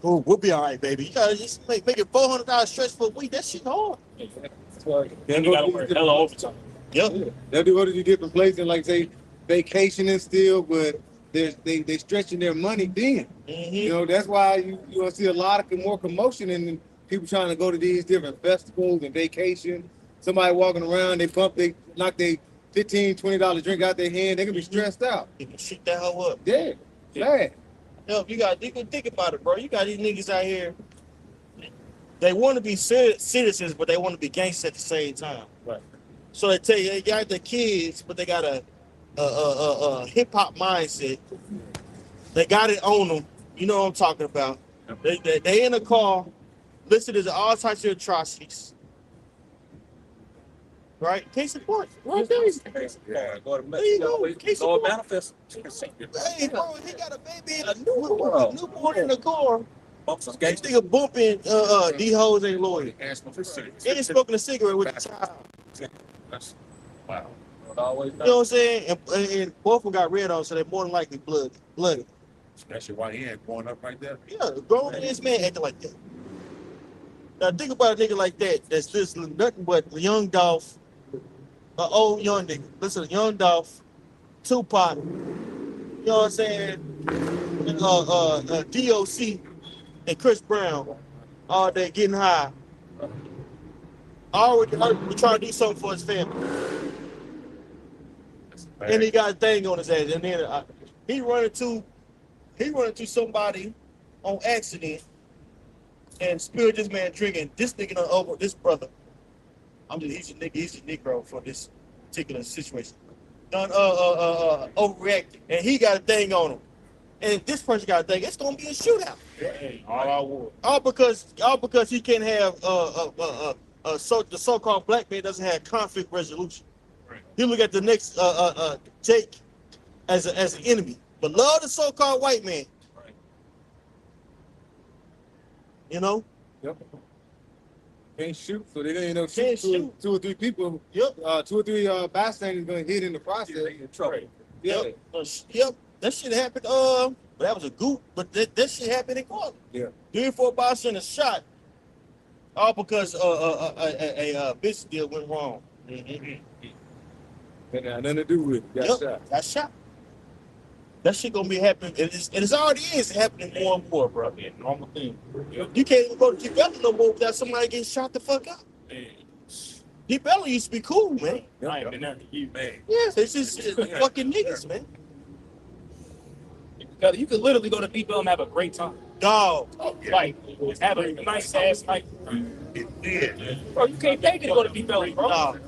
Oh, we'll be all right, baby. You gotta just make it $400 stretch for a week. That shit hard. Then you gotta work hella overtime. Yep. Yeah. They'll go to different places, like say vacationing still, but they stretching their money then. Mm-hmm. You know, that's why you gonna see a lot of more commotion and people trying to go to these different festivals and vacation. Somebody walking around, they knock they $15-$20 drink out their hand, they can be stressed out. You can shoot that hoe up. Yeah, bad. Yo, you can think about it, bro. You got these niggas out here. They want to be citizens, but they want to be gangsters at the same time. Right. So they tell you they got the kids, but they got a hip hop mindset. They got it on them. You know what I'm talking about. They in a car, listening to all types of atrocities. Right? Case in point. Right there. Yeah, go to There you go. Case in go point. manifest. Hey, bro, he got a baby in a newborn in the car. Bumps his This gangster. nigga bumping these hoes ain't loyal. Asking for cigarettes. And smoking a cigarette with the child. That's- Wow. Always You know what I'm saying? And both of them got red on, so they're more than likely bloody. Especially while he ain't going up right there. Yeah, the grown ass man acting like that. Now think about a nigga like that that's listening to nothing but Young Dolph, an old young nigga. Listen to Young Dolph, Tupac, you know what I'm saying? DOC and Chris Brown all day getting high. Already trying to do something for his family. And he got a thing on his ass. And then he run into somebody on accident and spilled this man drinking. This nigga done over this brother. He's a Negro for this particular situation. Done overreacted. And he got a thing on him. And this person got a thing. It's gonna be a shootout. Hey, all I want. All because he can't have the so-called black man doesn't have conflict resolution. Right. He look at the next Jake as an enemy, but love the so-called white man. Right. You know. Yep. Can't shoot, so they're gonna Can't shoot two or three people. Yep. 2 or 3 bystanders gonna hit in the process. in trouble. Yeah. Yep. That shit happened. But that was a goop. But that shit happened in Quality. Yeah. 3 or 4 bystanders shot. All because a business deal went wrong. That had nothing to do with it. Got shot. Got shot. That shit gonna be happening. It's already is happening more and more, bro. Yeah, normal thing. Yep. You can't even go to Deep Ellum no more without somebody getting shot the fuck up. Man, Deep Ellum used to be cool, man. I ain't been there to you, man. Yeah, it's just fucking niggas, man. You could literally go to Deep Ellum and have a great time. Dog. Like, have a nice ass night. It did. Bro, you can't pay me to go to Deep Ellum, bro. Dog.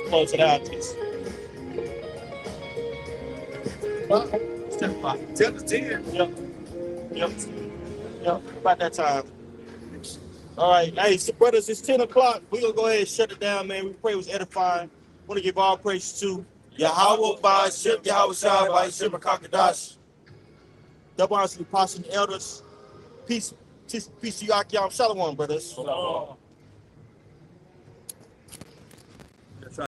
Close it out. Step 5. 10 to 10. Yep. About that time. All right. Hey, so brothers, it's 10 o'clock. We're going to go ahead and shut it down, man. We pray it was edifying. Want to give all praise to Yahweh by Shem, Yahweh Shai by Shem Kakadash. Double honors to the apostles and elders. Peace to you, Akyam. Shalom, brothers. Oh.